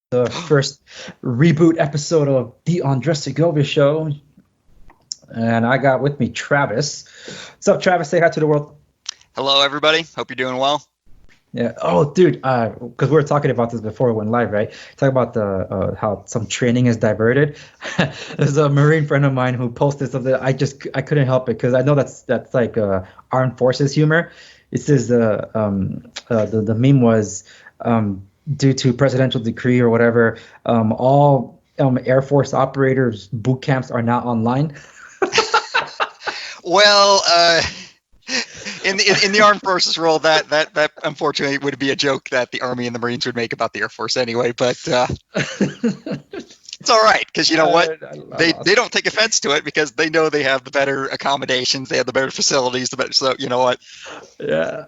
The first reboot episode of the Segovia show. And I got with me Travis. What's up, Travis? Say hi to the world. Hello, everybody. Hope you're doing well. Yeah. Oh, dude. Because we were talking about this before we went live, right? Talk about the how some training is diverted. There's a Marine friend of mine who posted something. I couldn't help it because I know that's like armed forces humor. It says the meme was due to presidential decree or whatever, all Air Force operators boot camps are now online. Well, in the armed forces role, that unfortunately would be a joke that the Army and the Marines would make about the Air Force anyway. But it's all right because you know what, they don't take offense to it because they know they have the better accommodations, they have the better facilities, the better. So you know what? Yeah,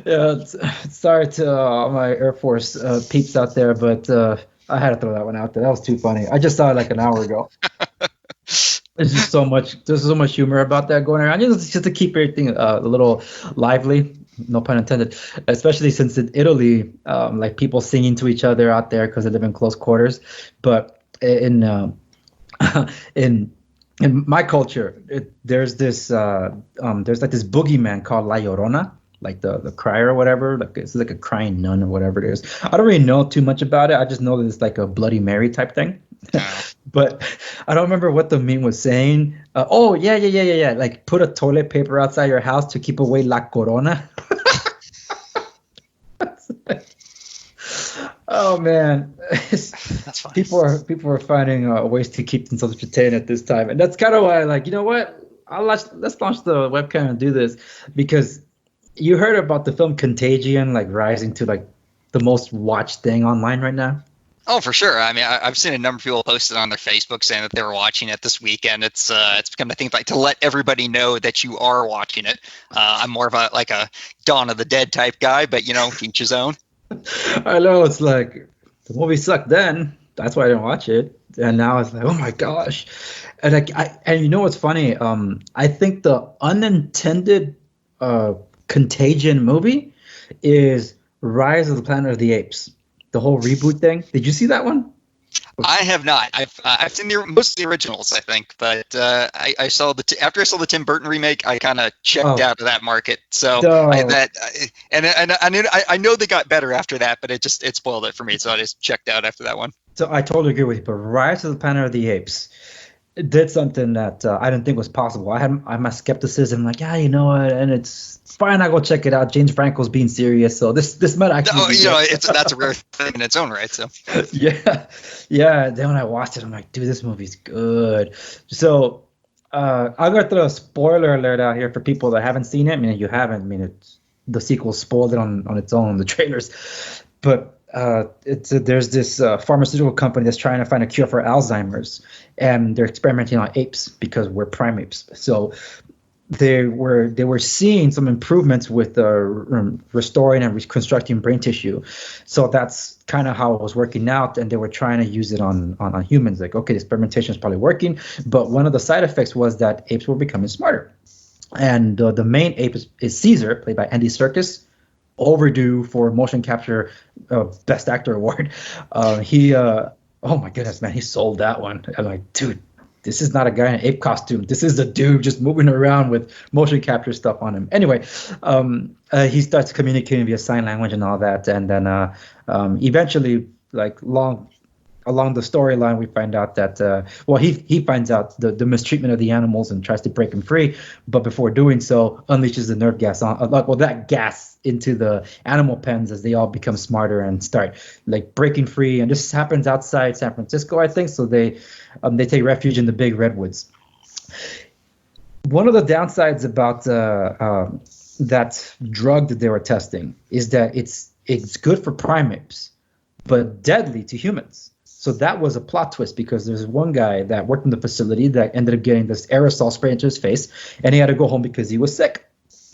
yeah. Sorry to all my Air Force peeps out there, but I had to throw that one out there. That was too funny. I just saw it like an hour ago. There's just so much humor about that going around. Just to keep everything a little lively, no pun intended. Especially since in Italy, like people singing to each other out there because they live in close quarters. But in in my culture, there's like this boogeyman called La Llorona, like the crier or whatever. Like it's like a crying nun or whatever it is. I don't really know too much about it. I just know that it's like a Bloody Mary type thing. But I don't remember what the meme was saying. Oh, yeah. Like put a toilet paper outside your house to keep away La Corona. Oh man, That's fine. People are finding ways to keep themselves entertained at this time, and that's kind of why, like, you know what? Let's launch the webcam and do this because you heard about the film Contagion, like rising to like the most watched thing online right now. Oh, for sure. I mean, I've seen a number of people posted on their Facebook saying that they were watching it this weekend. It's become a thing like to let everybody know that you are watching it. I'm more of a Dawn of the Dead type guy, but you know, each his own. I know it's like the movie sucked then. That's why I didn't watch it, and now it's like, oh my gosh, and like and you know what's funny? I think the unintended Contagion movie is Rise of the Planet of the Apes. The whole reboot thing. Did you see that one? I have not. I've seen most of the originals, I think, but I saw after I saw the Tim Burton remake, I kind of checked out of that market. So I know they got better after that, but it spoiled it for me. So I just checked out after that one. So I totally agree with you. But Rise of the Planet of the Apes did something that I didn't think was possible. I had my skepticism, like, yeah, you know what, and it's fine. I'll go check it out. James Franco's being serious, so this might actually. No, you know, that's a rare thing in its own right. So yeah. Then when I watched it, I'm like, dude, this movie's good. So I'm gonna throw a spoiler alert out here for people that haven't seen it. I mean, if you haven't, I mean, the sequel spoiled it on its own, the trailers, but. There's this pharmaceutical company that's trying to find a cure for Alzheimer's, and they're experimenting on apes because we're primates. So they were seeing some improvements with restoring and reconstructing brain tissue. So that's kind of how it was working out, and they were trying to use it on humans. Like, okay, the experimentation is probably working, but one of the side effects was that apes were becoming smarter. And the main ape is Caesar, played by Andy Serkis. Overdue for motion capture best actor award. Oh my goodness, man, he sold that one. I'm like, dude, this is not a guy in an ape costume. This is a dude just moving around with motion capture stuff on him. Anyway, he starts communicating via sign language and all that, and then eventually, like along the storyline, we find out that he finds out the mistreatment of the animals and tries to break them free, but before doing so, unleashes the nerve gas that gas into the animal pens as they all become smarter and start like breaking free. And this happens outside San Francisco, I think. So they take refuge in the big redwoods. One of the downsides about that drug that they were testing is that it's good for primates, but deadly to humans. So that was a plot twist because there's one guy that worked in the facility that ended up getting this aerosol spray into his face, and he had to go home because he was sick.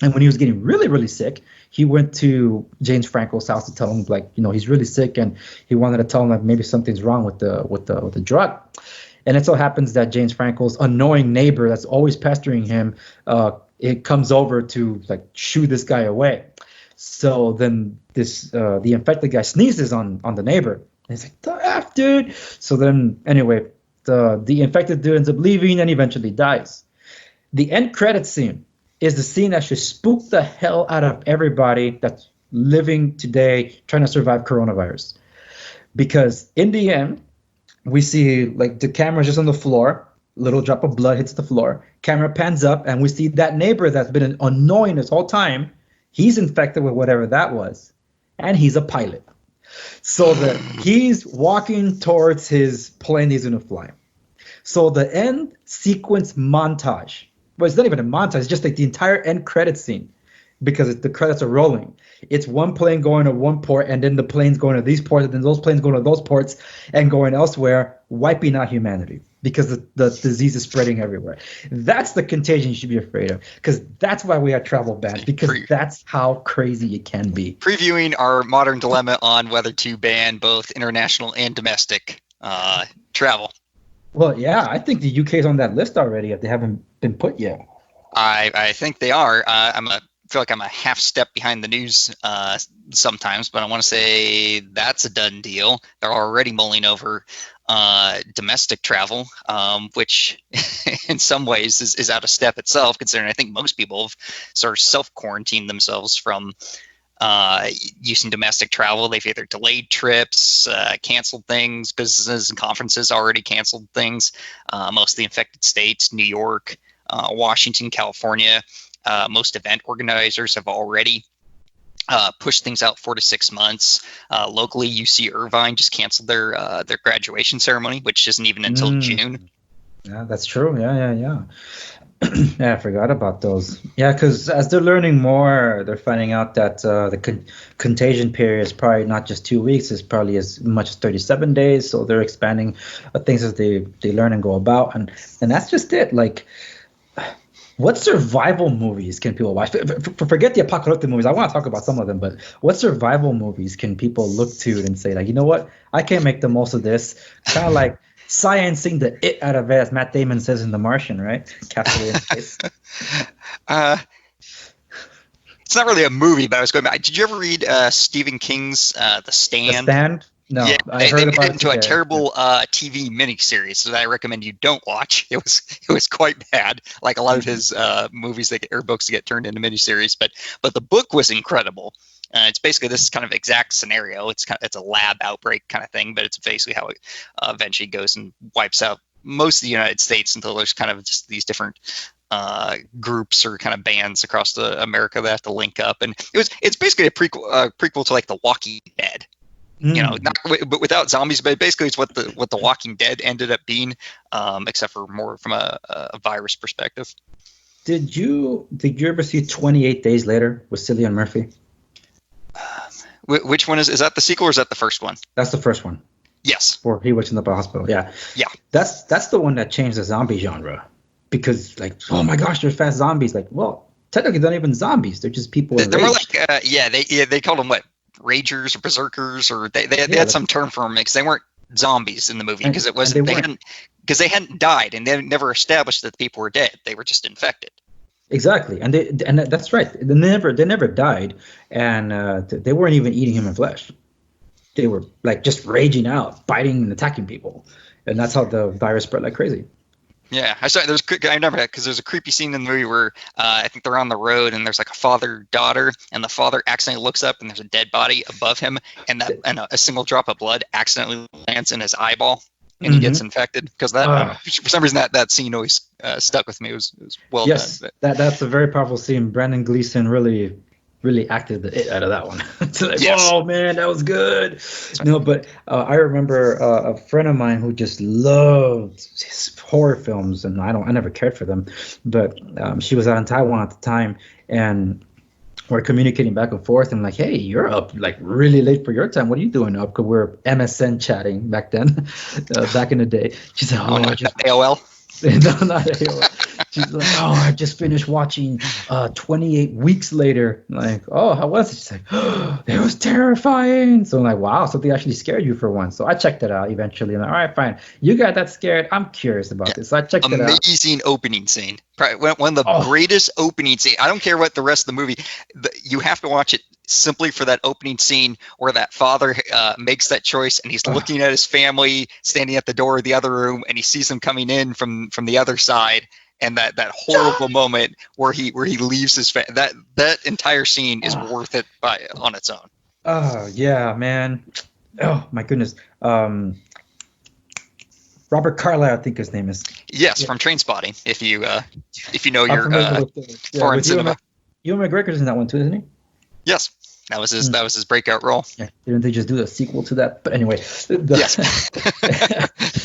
And when he was getting really, really sick, he went to James Franco's house to tell him, like, you know, he's really sick, and he wanted to tell him that maybe something's wrong with the drug. And it so happens that James Franco's annoying neighbor that's always pestering him, it comes over to like shoo this guy away. So then the infected guy sneezes on the neighbor. And he's like, the F, dude. So then, anyway, the infected dude ends up leaving and eventually dies. The end credit scene is the scene that should spook the hell out of everybody that's living today trying to survive coronavirus. Because in the end, we see like the camera's just on the floor, little drop of blood hits the floor, camera pans up, and we see that neighbor that's been annoying this whole time. He's infected with whatever that was, and he's a pilot. So that he's walking towards his plane he's going to fly. So the end sequence montage, well, it's not even a montage, it's just like the entire end credit scene, because the credits are rolling. It's one plane going to one port, and then the planes going to these ports, and then those planes going to those ports and going elsewhere, wiping out humanity because the disease is spreading everywhere. That's the contagion you should be afraid of, because that's why we have travel bans, because that's how crazy it can be. Previewing our modern dilemma on whether to ban both international and domestic travel. Well, yeah, I think the UK is on that list already if they haven't been put yet. I think they are. Feel like I'm a half step behind the news sometimes, but I want to say that's a done deal. They're already mulling over domestic travel, which in some ways is out of step itself, considering I think most people have sort of self-quarantined themselves from using domestic travel. They've either delayed trips, canceled things. Businesses and conferences already canceled things. Most of the infected states, New York, Washington, California, most event organizers have already pushed things out 4 to 6 months. Locally, UC Irvine just canceled their graduation ceremony, which isn't even until June. Yeah, that's true. Yeah. Yeah, I forgot about those. Yeah, because as they're learning more, they're finding out that the contagion period is probably not just 2 weeks; it's probably as much as 37 days. So they're expanding things as they learn and go about, and that's just it. Like, what survival movies can people watch? Forget the apocalyptic movies. I want to talk about some of them, but what survival movies can people look to and say, like, you know what? I can't make the most of this. Kind of like sciencing the it out of it, as Matt Damon says in The Martian, right? Castaway in space. It's not really a movie, but I was going back. Did you ever read Stephen King's The Stand? The Stand? No, yeah, I they heard made about it into a terrible TV miniseries that I recommend you don't watch. It was quite bad, like a lot of his movies or books that get turned into miniseries. But the book was incredible. It's basically this kind of exact scenario. It's a lab outbreak kind of thing, but it's basically how it eventually goes and wipes out most of the United States until there's kind of just these different groups or kind of bands across America that have to link up. And it's basically a prequel to like The Walking Dead. You know, but without zombies, but basically it's what the Walking Dead ended up being, except for more from a virus perspective. Did you ever see 28 Days Later with Cillian Murphy? Which one is that the sequel or is that the first one? That's the first one. Yes. Where he wakes up in the hospital. Yeah. That's the one that changed the zombie genre, because like, oh my gosh, there's fast zombies. Like, well, technically they're not even zombies. They're just people. They're more like they called them what? Ragers or berserkers, or they had some term for them because they weren't zombies in the movie because they hadn't died and they never established that the people were dead. They were just infected. Exactly, and that's right. They never died, and they weren't even eating human flesh. They were like just raging out, biting and attacking people, and that's how the virus spread like crazy. Yeah, I remember that because there's a creepy scene in the movie where I think they're on the road and there's like a father-daughter, and the father accidentally looks up and there's a dead body above him, and a single drop of blood accidentally lands in his eyeball, and he gets infected because that for some reason that scene always stuck with me. It was well done. Yes, that's a very powerful scene. Brandon Gleeson really acted the it out of that one. It's like, oh man, that was good. No, but I remember a friend of mine who just loved his horror films, and I never cared for them. But she was out in Taiwan at the time, and we're communicating back and forth. And I'm like, hey, you're up like really late for your time. What are you doing up? Because we're MSN chatting back then, back in the day. She said, just AOL. No, not AOL. She's like, oh, I just finished watching 28 Weeks Later. I'm like, oh, how was it? She's like, oh, it was terrifying. So I'm like, wow, something actually scared you for once. So I checked it out eventually. I'm like, all right, fine. You got that scared. I'm curious about this. So I checked it out. Amazing opening scene. Probably one of the Oh, greatest opening scene. I don't care what the rest of the movie. You have to watch it simply for that opening scene where that father makes that choice, and he's looking at his family standing at the door of the other room, and he sees them coming in from the other side, and that horrible moment where he leaves his that entire scene is worth it on its own. oh yeah, man. Oh my goodness. Robert Carlyle, I think his name is. Yes, from Trainspotting. If you know your foreign cinema. Ewan McGregor's in that one too, isn't he? Yes, that was his breakout role. Yeah, didn't they just do a sequel to that? But anyway, yes.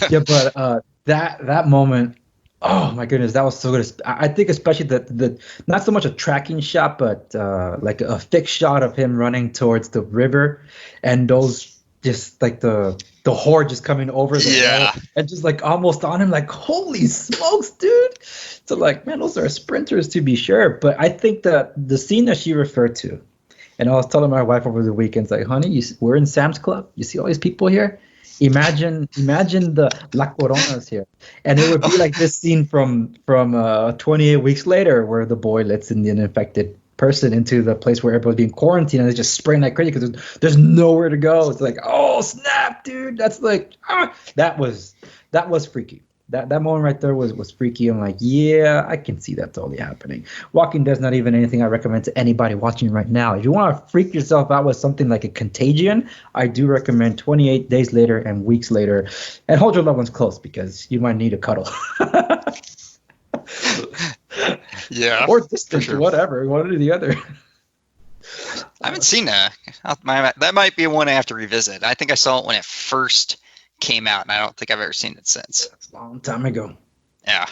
Yeah, but that moment, oh my goodness, that was so good. I think especially the not so much a tracking shot, but like a fixed shot of him running towards the river, and those just like the horde just coming over the hill and just like almost on him, like holy smokes, dude. So like, man, those are sprinters to be sure. But I think that the scene that she referred to, and I was telling my wife over the weekend, like, honey, we're in Sam's Club. You see all these people here? Imagine the La Coronas here. And it would be like this scene from 28 Weeks Later, where the boy lets in an infected person into the place where everybody's being quarantined, and they just spraying like crazy because there's nowhere to go. It's like, oh snap, dude. That's like, that was freaky. That moment right there was freaky. I'm like, yeah, I can see that totally happening. Walking Dead's not even anything I recommend to anybody watching right now. If you want to freak yourself out with something like a Contagion, I do recommend 28 Days Later and Weeks Later. And hold your loved ones close because you might need a cuddle. Yeah. Or distance, sure. Whatever. One or the other. I haven't seen that. That might be one I have to revisit. I think I saw it when it first came out, and I don't think I've ever seen it since. That's a long time ago. Yeah.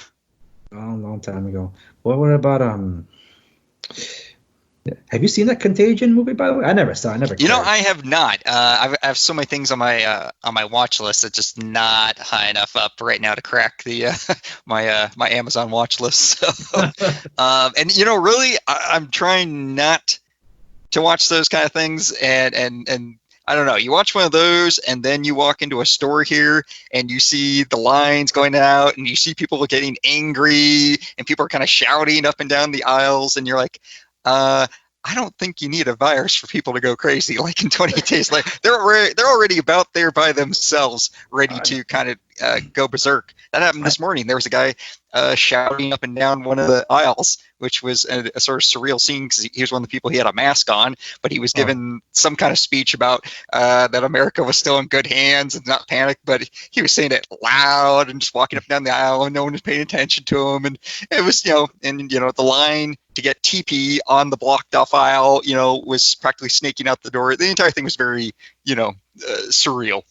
Long time ago. What about have you seen that Contagion movie, by the way? I never saw it. I never cared. You know, I have not. I have so many things on my watch list that's just not high enough up right now to crack the my Amazon watch list. So, and you know, really, I'm trying not to watch those kind of things, and I don't know. You watch one of those, and then you walk into a store here, and you see the lines going out, and you see people getting angry, and people are kind of shouting up and down the aisles, and you're like, I don't think you need a virus for people to go crazy. Like in 28 Days Later, they're already about there by themselves, ready to kind of go berserk. That happened this morning. There was a guy shouting up and down one of the aisles, which was a sort of surreal scene because he was one of the people. He had a mask on, but he was given some kind of speech about that America was still in good hands and not panic. But he was saying it loud and just walking up and down the aisle, and no one was paying attention to him. And it was, the line to get TP on the blocked off aisle, was practically snaking out the door. The entire thing was very, surreal.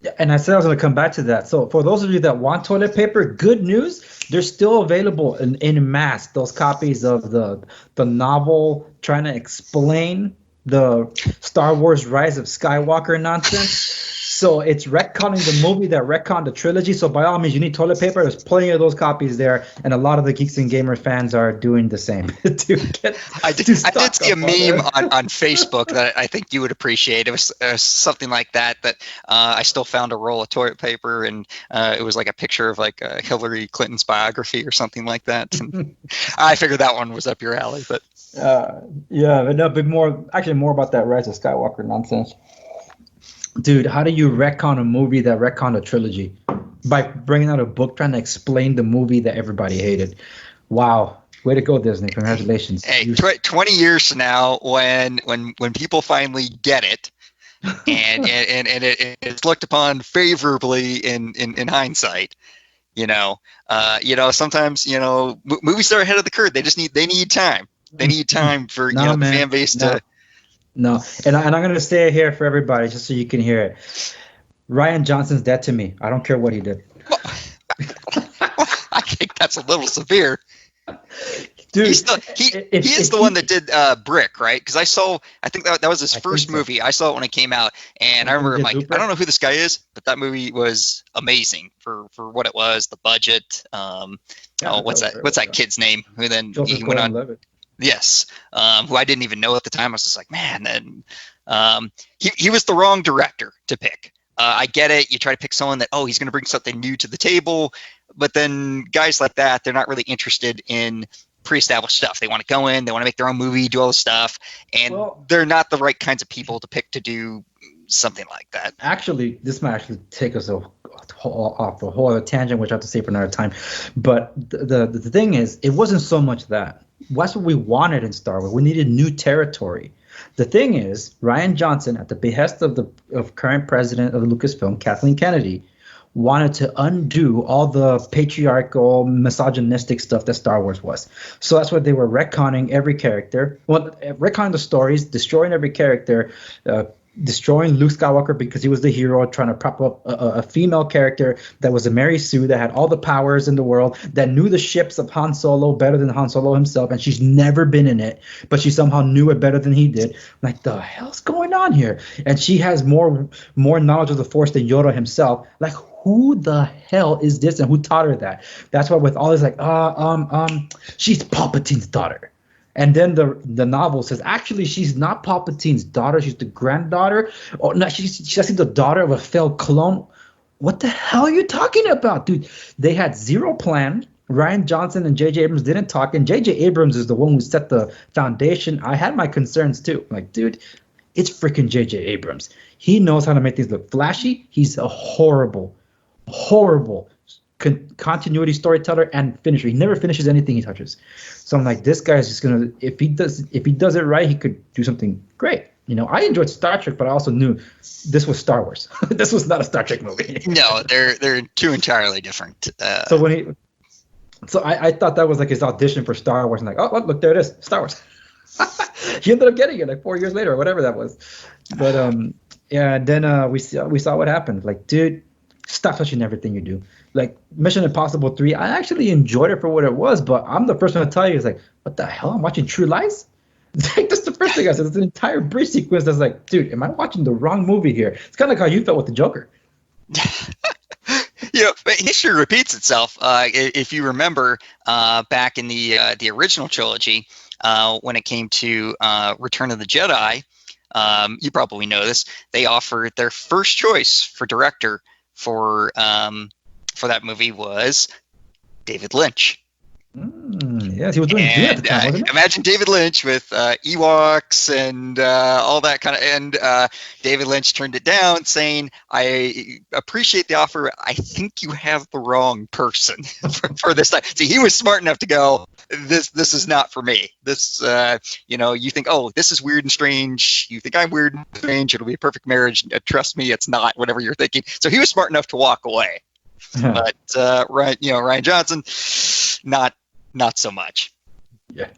Yeah, and I said I was going to come back to that. So for those of you that want toilet paper, good news, they're still available in mass. Those copies of the novel trying to explain the Star Wars Rise of Skywalker nonsense. So it's retconning the movie that retconned the trilogy. So by all means, you need toilet paper. There's plenty of those copies there, and a lot of the Geeks and Gamer fans are doing the same. I did see a meme on Facebook that I think you would appreciate. It was something like that I still found a roll of toilet paper, and it was like a picture of like Hillary Clinton's biography or something like that. And I figured that one was up your alley, but but more about that Rise of Skywalker nonsense. Dude, how do you retcon a movie that retconned a trilogy? By bringing out a book trying to explain the movie that everybody hated. Wow. Way to go, Disney. Congratulations. Hey, 20 years from now, when people finally get it, and it's looked upon favorably in hindsight, sometimes, movies are ahead of the curve. They need time. They need time for the fan base to... No, and I'm going to say it here for everybody just so you can hear it. Ryan Johnson's dead to me. I don't care what he did. I think that's a little severe. He's dude. the he is the one that did Brick, right? Because I think that was his first movie. I saw it when it came out, and I remember I'm like, I don't know who this guy is, but that movie was amazing for what it was, the budget. What's that kid's name? Who then he went on? Yes, who I didn't even know at the time. I was just like, man, and he was the wrong director to pick. I get it. You try to pick someone that, he's going to bring something new to the table, but then guys like that, they're not really interested in pre-established stuff. They want to go in, they want to make their own movie, do all this stuff, and they're not the right kinds of people to pick to do something like that. Actually, this might actually take us off a whole other tangent, which I have to save for another time. But the thing is, it wasn't so much that. That's what we wanted in Star Wars. We needed new territory. The thing is, Rian Johnson, at the behest of current president of Lucasfilm, Kathleen Kennedy, wanted to undo all the patriarchal, misogynistic stuff that Star Wars was. So that's why they were retconning every character. Well, retconning the stories, destroying every character, destroying Luke Skywalker because he was the hero, trying to prop up a female character that was a Mary Sue that had all the powers in the world, that knew the ships of Han Solo better than Han Solo himself, and she's never been in it, but she somehow knew it better than he did. Like, the hell's going on here? And she has more knowledge of the Force than Yoda himself. Like, who the hell is this, and who taught her that? That's why with all this, like, she's Palpatine's daughter. And then the novel says, actually, she's not Palpatine's daughter. She's the granddaughter. Oh, no, she's actually the daughter of a failed clone. What the hell are you talking about, dude? They had zero plan. Rian Johnson and J.J. Abrams didn't talk. And J.J. Abrams is the one who set the foundation. I had my concerns, too. Like, dude, it's freaking J.J. Abrams. He knows how to make things look flashy. He's a horrible continuity storyteller and finisher. He never finishes anything he touches. So I'm like, this guy is just gonna, if he does it right, he could do something great. I enjoyed Star Trek, but I also knew this was Star Wars. This was not a Star Trek movie. No, they're two entirely different. So I thought that was like his audition for Star Wars. And like, oh, look, there it is, Star Wars. He ended up getting it like 4 years later or whatever that was. But yeah, and then we saw what happened. Like, dude, stop touching everything you do. Like Mission Impossible 3, I actually enjoyed it for what it was, but I'm the first one to tell you, is like, what the hell? I'm watching True Lies? Like, that's the first thing I said. It's an entire bridge sequence that's like, dude, am I watching the wrong movie here? It's kind of like how you felt with the Joker. History repeats itself. If you remember back in the original trilogy, when it came to Return of the Jedi, you probably know this, they offered their first choice for director for that movie was David Lynch. Yes, he was doing Dune at the time, wasn't he? Imagine David Lynch with Ewoks and all that kind of, and David Lynch turned it down, saying, "I appreciate the offer. I think you have the wrong person for this time." See, he was smart enough to go, This is not for me. This, you think, oh, this is weird and strange. You think I'm weird and strange. It'll be a perfect marriage. Trust me, it's not. Whatever you're thinking. So he was smart enough to walk away. But Rian Johnson, not so much. Yeah.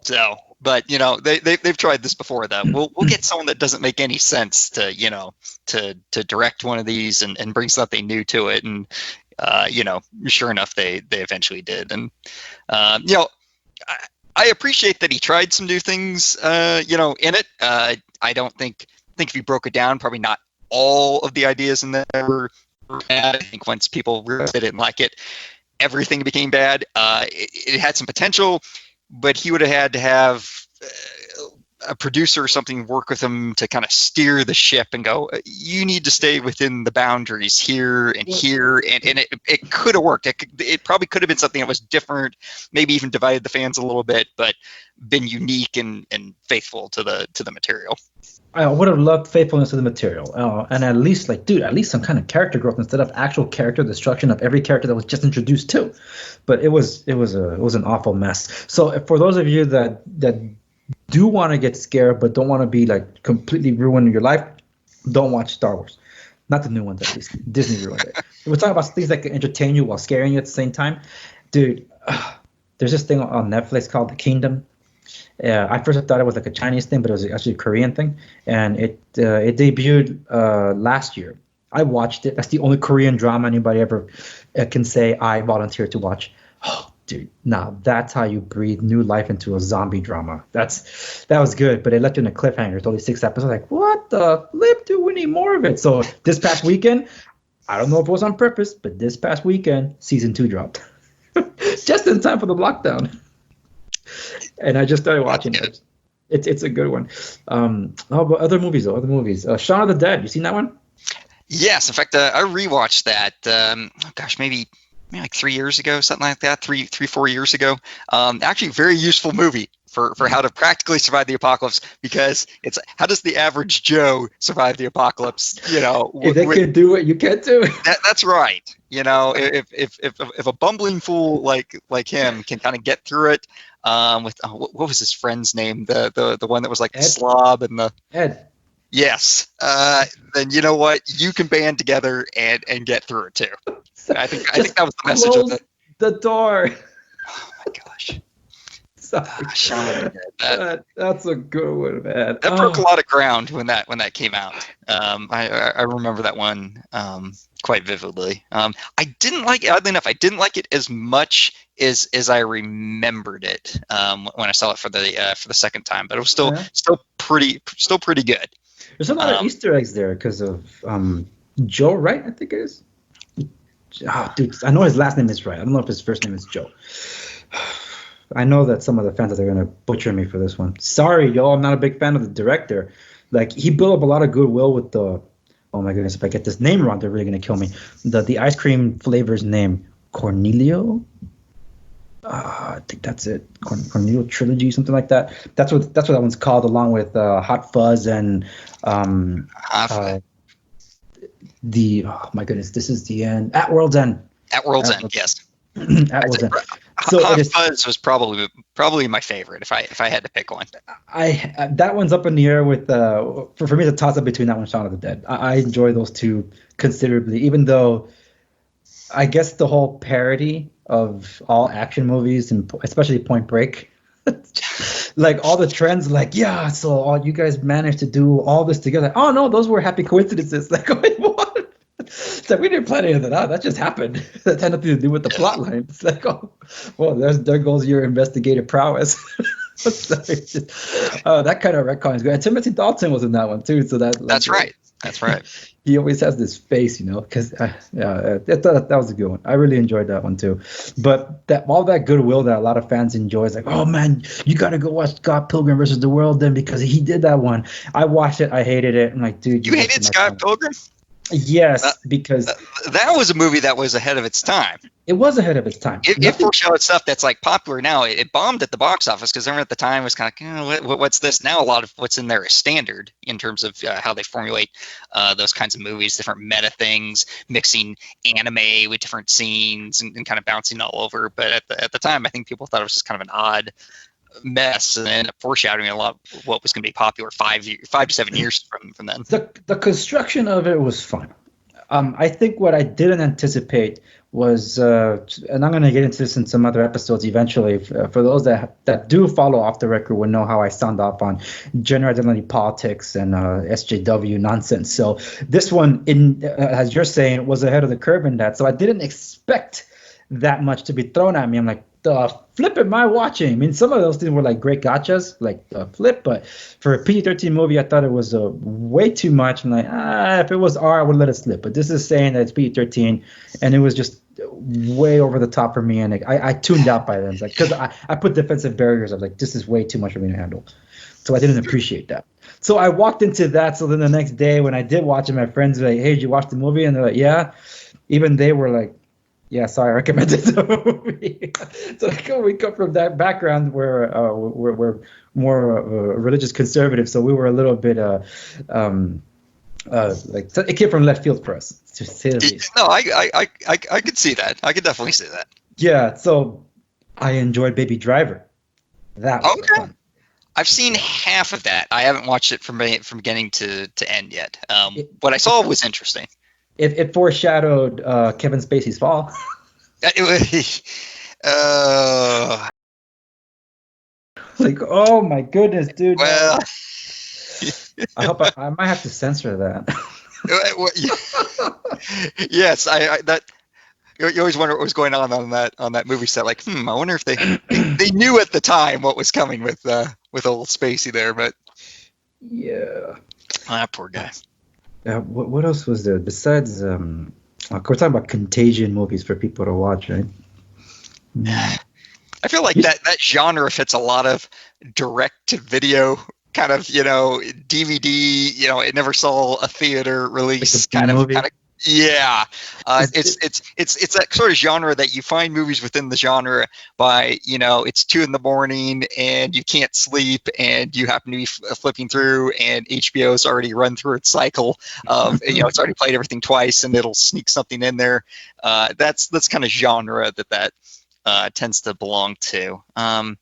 So, but they've tried this before. Though we'll get someone that doesn't make any sense to direct one of these and bring something new to it. And sure enough, they eventually did. And I appreciate that he tried some new things. In it. I don't think if you broke it down, probably not all of the ideas in there were bad. I think once people realized they didn't like it, everything became bad. It had some potential, but he would have had to have a producer or something work with him to kind of steer the ship and go, you need to stay within the boundaries here and here. And it could have worked. It probably could have been something that was different, maybe even divided the fans a little bit, but been unique and faithful to the material. I would have loved faithfulness to the material, and at least some kind of character growth instead of actual character destruction of every character that was just introduced to. But it was an awful mess. So for those of you that do want to get scared but don't want to be like completely ruining your life, don't watch Star Wars. Not the new ones, at least. Disney ruined it. We're talking about things that can entertain you while scaring you at the same time. Dude, there's this thing on Netflix called The Kingdom. I first thought it was like a Chinese thing, but it was actually a Korean thing. And it debuted last year. I watched it. That's the only Korean drama anybody ever can say I volunteered to watch. Oh, dude, now that's how you breathe new life into a zombie drama. That was good, but it left you in a cliffhanger. It's only 6 episodes. Like, what the flip? Do we need more of it? So this past weekend, I don't know if it was on purpose, but this past weekend, season 2 dropped. Just in time for the lockdown. And I just started watching it. It's a good one. But other movies though, Shaun of the Dead, you seen that one? Yes, in fact, I rewatched that. Maybe like 3 years ago, something like that. 4 years ago. Actually, very useful movie for how to practically survive the apocalypse, because it's how does the average Joe survive the apocalypse? If they can do what you can't do. That's right. If a bumbling fool like him can kind of get through it, with what was his friend's name? The one that was like Ed? The slob and the Ed. Yes. Then you know what? You can band together and get through it too. I think that was the message of it. The door. Oh my gosh. Sorry. That's a good one, man. That broke a lot of ground when that came out. I remember that one quite vividly. I didn't like it. Oddly enough, I didn't like it as much as I remembered it when I saw it for the second time. But it was still pretty good. There's a lot of Easter eggs there because of Joe, right? I think it is. Oh, dude, I know his last name is right. I don't know if his first name is Joe. I know that some of the fans are going to butcher me for this one. Sorry, yo, I'm not a big fan of the director. Like, he built up a lot of goodwill with the, oh my goodness, if I get this name wrong, they're really going to kill me. The ice cream flavor's name, Cornelio? I think that's it. Cornelio Trilogy, something like that. That's what that one's called, along with Hot Fuzz and the, oh my goodness, this is the end. At World's End. At World's End, yes. At World's End. So Hot Fuzz was probably my favorite if I had to pick one. That one's up in the air with for me, it's a toss up between that one and Shaun of the Dead. I enjoy those two considerably, even though I guess the whole parody of all action movies, and especially Point Break, like all the trends, like, yeah, so all you guys managed to do all this together. Oh no, those were happy coincidences. Like, wait, what? It's like, we didn't plan any of that out. That just happened. That had nothing to do with the plot line. It's like, oh, well, there goes your investigative prowess. That kind of retcon is good. And Timothy Dalton was in that one too. So that's right. That's right. He always has this face, because that was a good one. I really enjoyed that one too. But all that goodwill that a lot of fans enjoy is like, oh man, you got to go watch Scott Pilgrim versus the World then, because he did that one. I watched it. I hated it. I'm like, dude. You hated Scott Pilgrim? Yes, because that was a movie that was ahead of its time. It was ahead of its time. It foreshadowed stuff that's like popular now. It bombed at the box office because everyone at the time was kind of what's this? Now a lot of what's in there is standard in terms of how they formulate those kinds of movies, different meta things, mixing anime with different scenes and kind of bouncing all over. But at the time, I think people thought it was just kind of an odd mess, and ended up foreshadowing a lot of what was going to be popular 5 to 7 years from then. The construction of it was fun. I think what I didn't anticipate was, and I'm going to get into this in some other episodes eventually, for those that do follow Off the Record will know how I sound off on gender identity politics and SJW nonsense. So this one, as you're saying, was ahead of the curve in that. So I didn't expect that much to be thrown at me. I'm like, the flip am I watching? I mean, some of those things were like great gotchas, like Flip, but for a PG-13 movie, I thought it was way too much. I'm like, if it was R, I would let it slip. But this is saying that it's PG-13, and it was just way over the top for me, and I tuned out by then. Because I put defensive barriers. I was like, this is way too much for me to handle. So I didn't appreciate that. So I walked into that. So then the next day when I did watch it, my friends were like, hey, did you watch the movie? And they're like, yeah. Even they were like, yeah, sorry, I recommended the movie. So we come from that background where we're more religious conservative, so we were a little bit like it came from left field for us, to say the least. No, I could see that. I could definitely see that. Yeah, so I enjoyed Baby Driver. That was fun. I've seen half of that. I haven't watched it from beginning to end yet. What I saw was interesting. It foreshadowed Kevin Spacey's fall. Like, oh my goodness, dude. Well, I hope I might have to censor that. Yes, you always wonder what was going on that movie set. Like, I wonder if they knew at the time what was coming with old Spacey there. But Yeah. that poor guy. What else was there besides? We're talking about Contagion movies for people to watch, right? I feel like that genre fits a lot of direct-to-video kind of, DVD. It never saw a theater release kind of. Yeah. It's that sort of genre that you find movies within the genre by, it's 2 a.m. and you can't sleep and you happen to be flipping through and HBO's already run through its cycle of, it's already played everything twice and it'll sneak something in there. That's kind of genre that tends to belong to. I'm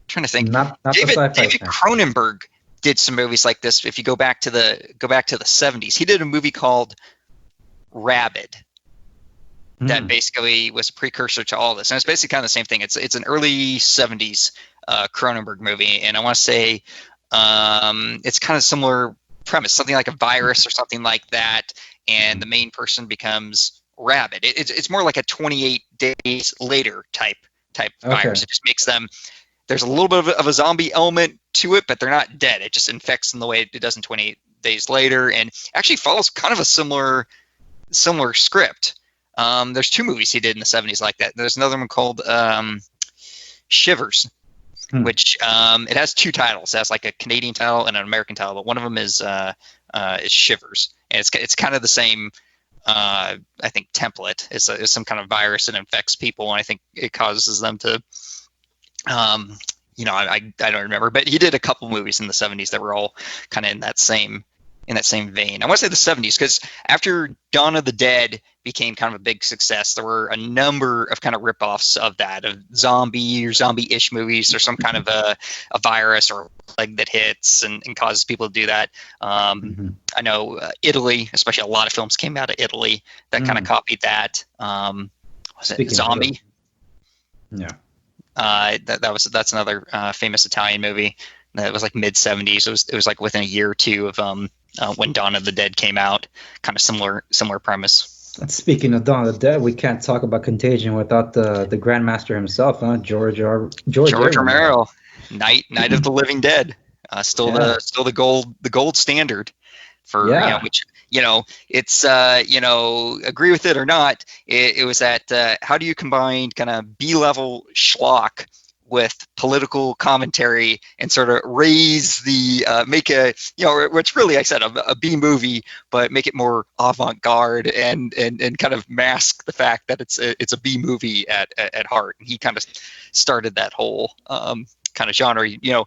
trying to think. Not David Cronenberg did some movies like this. If you go back to the 70s, he did a movie called Rabid that basically was a precursor to all this, and it's basically kind of the same thing. It's an early 70s Cronenberg movie, and I want to say it's kind of similar premise, something like a virus or something like that, and the main person becomes rabid. It's more like a 28 days later type virus. It just makes them, there's a little bit of a zombie element to it, but they're not dead. It just infects them the way it does in 28 days later, and actually follows kind of a similar script. There's 2 movies he did in the 70s like that. There's another one called Shivers, which it has 2 titles. It has like a Canadian title and an American title, but one of them is Shivers, and it's kind of the same I think template. It's some kind of virus that infects people, and I think it causes them to I don't remember, but he did a couple movies in the 70s that were all kind of in that same vein. I want to say the 70s because after Dawn of the Dead became kind of a big success, there were a number of kind of ripoffs of that, of zombie or zombie-ish movies, or some kind of a virus or a plague that hits and causes people to do that. I know Italy, especially a lot of films came out of Italy that kind of copied that. Was it Zombie? Yeah. That's another famous Italian movie that was like mid 70s. It was like within a year or two of when Dawn of the Dead came out. Kind of similar premise. Speaking of Dawn of the Dead, we can't talk about Contagion without the Grandmaster himself, huh? George Romero. Night of the Living Dead. Still the gold standard for which it's agree with it or not, it was that how do you combine kind of B-level schlock with political commentary and sort of raise the make a what's really, I said, a B movie, but make it more avant-garde and kind of mask the fact that it's a B movie at heart. And he kind of started that whole kind of genre. You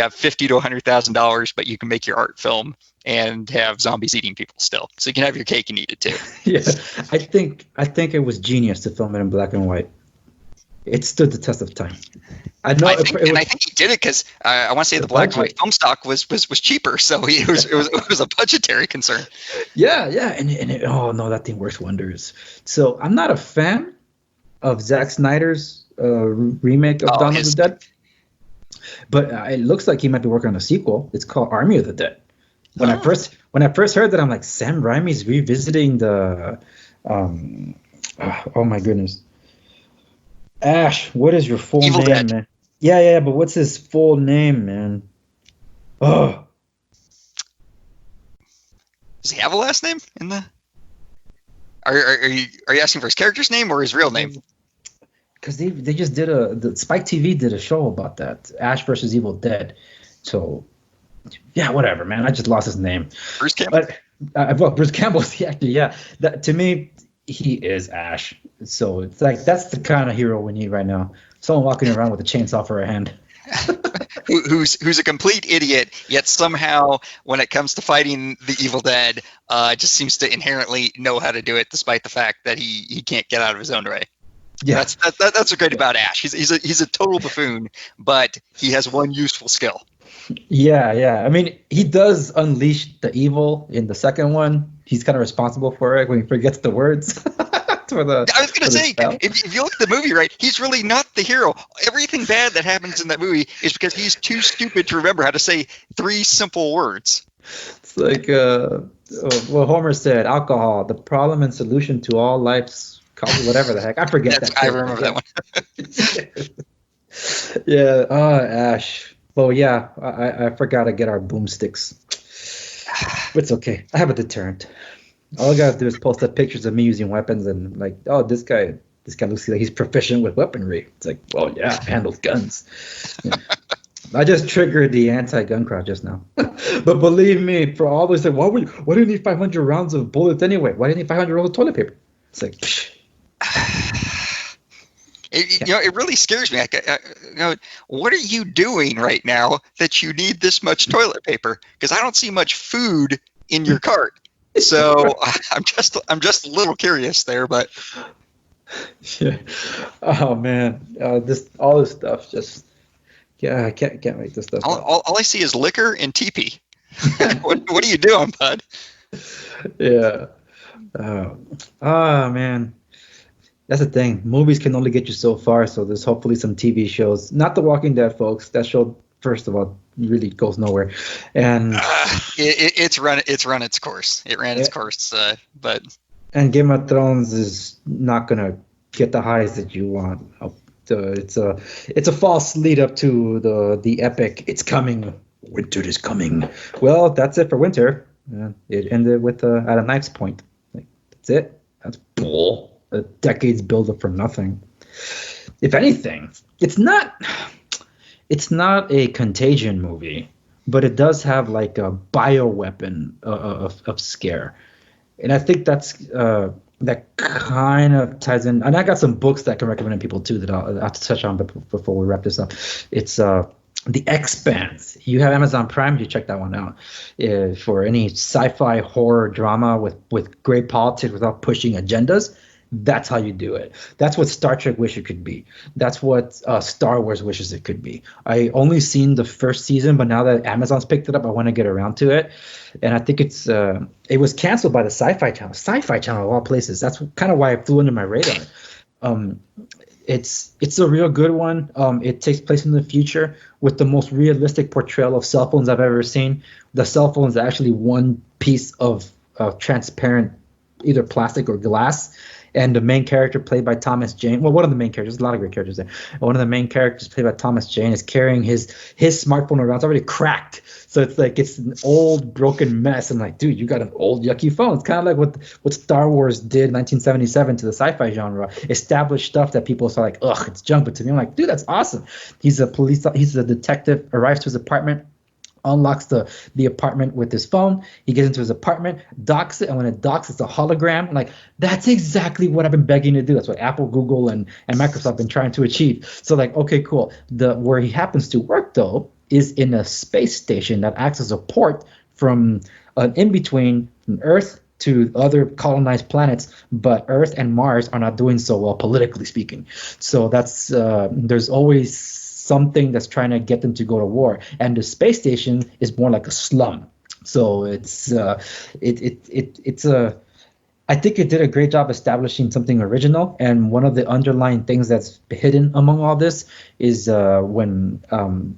have $50,000 to $100,000, but you can make your art film and have zombies eating people still. So you can have your cake and eat it too. Yeah, I think it was genius to film it in black and white. It stood the test of time. I think he did it because I want to say the black and white film stock was cheaper, so it was a budgetary concern. Yeah, and that thing works wonders. So I'm not a fan of Zack Snyder's remake of Dawn of the Dead, but it looks like he might be working on a sequel. It's called Army of the Dead. When I first heard that, I'm like, Sam Raimi's revisiting the oh my goodness. Ash, what is your full Evil name, Dead. man? Yeah, but what's his full name, man? Oh. Does he have a last name in the? Are you asking for his character's name or his real name? Because they just did the Spike TV did a show about that, Ash versus Evil Dead. So yeah, whatever, man. I just lost his name. Bruce Campbell. Well, Bruce Campbell's the actor. Yeah, that to me, he is Ash. So it's like that's the kind of hero we need right now. Someone walking around with a chainsaw for a hand. who's a complete idiot, yet somehow when it comes to fighting the Evil Dead, just seems to inherently know how to do it, despite the fact that he can't get out of his own way. Yeah, that's what's great about Ash. He's a total buffoon, but he has one useful skill. Yeah. I mean, he does unleash the evil in the second one. He's kind of responsible for it when he forgets the words. I was going to say, if you look at the movie, right, he's really not the hero. Everything bad that happens in that movie is because he's too stupid to remember how to say 3 simple words. It's like what Homer said, alcohol, the problem and solution to all life's college, whatever the heck. I forget That's that I too. remember that one. Yeah. Oh, Ash. Well, yeah. I forgot to get our boomsticks. But it's okay. I have a deterrent. All I gotta do is post up pictures of me using weapons and like, oh, this guy looks like he's proficient with weaponry. It's like, well, yeah, handles guns. Yeah. I just triggered the anti-gun crowd just now. But believe me, for all those, like, why do you need 500 rounds of bullets anyway? Why do you need 500 rolls of toilet paper? It's like, psh, It really scares me. What are you doing right now that you need this much toilet paper? Because I don't see much food in your cart. So I'm just a little curious there, but yeah. Oh man, all this stuff just, yeah, I can't make this stuff up. all I see is liquor and teepee. What are you doing, bud? Yeah. Oh man. That's the thing. Movies can only get you so far, so there's hopefully some TV shows. Not The Walking Dead, folks. That show, first of all, really goes nowhere. And It's run its course. It ran its course, but Game of Thrones is not gonna get the highs that you want. It's a false lead up to the epic. It's coming. Winter is coming. Well, that's it for winter. It ended with at a knife's point. Like, that's it. That's bull. A decade's build up for nothing. If anything, it's not a Contagion movie, but it does have like a bioweapon of scare, and I think that kind of ties in. And I got some books that I can recommend to people too that I'll have to touch on before we wrap this up. It's The Expanse. You have Amazon Prime, you check that one out. For any sci-fi horror drama with great politics without pushing agendas. That's how you do it. That's what Star Trek wish it could be. That's what Star Wars wishes it could be. I only seen the first season, but now that Amazon's picked it up, I want to get around to it. And I think it was canceled by the Sci-Fi Channel. Sci-Fi Channel of all places. That's kind of why it flew under my radar. It's a real good one. It takes place in the future with the most realistic portrayal of cell phones I've ever seen. The cell phone is actually one piece of transparent, either plastic or glass. And the main character played by Thomas Jane, well, one of the main characters, there's a lot of great characters there. One of the main characters played by Thomas Jane is carrying his smartphone around. It's already cracked. So it's like it's an old broken mess. I'm like, dude, you got an old yucky phone. It's kind of like what Star Wars did in 1977 to the sci-fi genre. Established stuff that people saw like, ugh, it's junk. But to me, I'm like, dude, that's awesome. He's a detective, arrives to his apartment, unlocks the apartment with his phone. He gets into his apartment, docks it, and when it docks, it's a hologram. I'm like, that's exactly what I've been begging to do. That's what Apple, Google, and Microsoft have been trying to achieve. So like, okay, cool. Where he happens to work though is in a space station that acts as a port from an in-between from Earth to other colonized planets, but Earth and Mars are not doing so well politically speaking. So that's there's always something that's trying to get them to go to war, and the space station is more like a slum. So it's I think it did a great job establishing something original. And one of the underlying things that's hidden among all this is when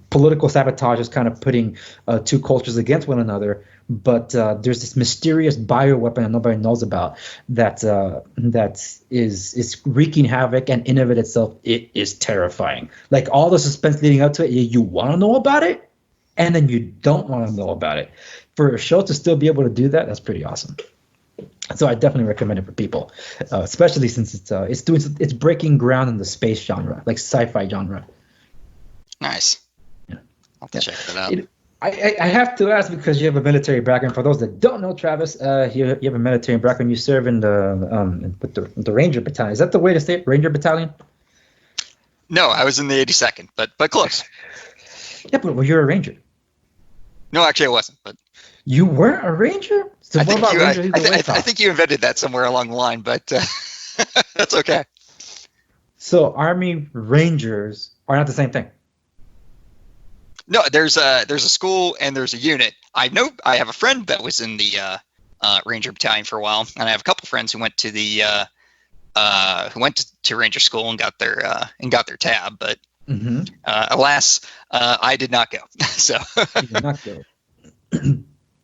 political sabotage is kind of putting two cultures against one another. But there's this mysterious bioweapon that nobody knows about that is wreaking havoc, and in of it itself, it is terrifying. Like all the suspense leading up to it, you want to know about it, and then you don't want to know about it. For a show to still be able to do that, that's pretty awesome. So I definitely recommend it for people, especially since it's breaking ground in the space genre, like sci-fi genre. Nice. Yeah. I'll have to check that out. I have to ask because you have a military background. For those that don't know, Travis, you have a military background. You serve in the Ranger Battalion. Is that the way to say it? Ranger Battalion? No, I was in the 82nd, but close. Yeah, but well, you're a Ranger. No, actually, I wasn't. But you weren't a Ranger? So I think you invented that somewhere along the line, but that's okay. So Army Rangers are not the same thing. No, there's a school and there's a unit. I have a friend that was in the Ranger Battalion for a while, and I have a couple friends who went to to Ranger School and got their tab. But alas, I did not go. So you did not go.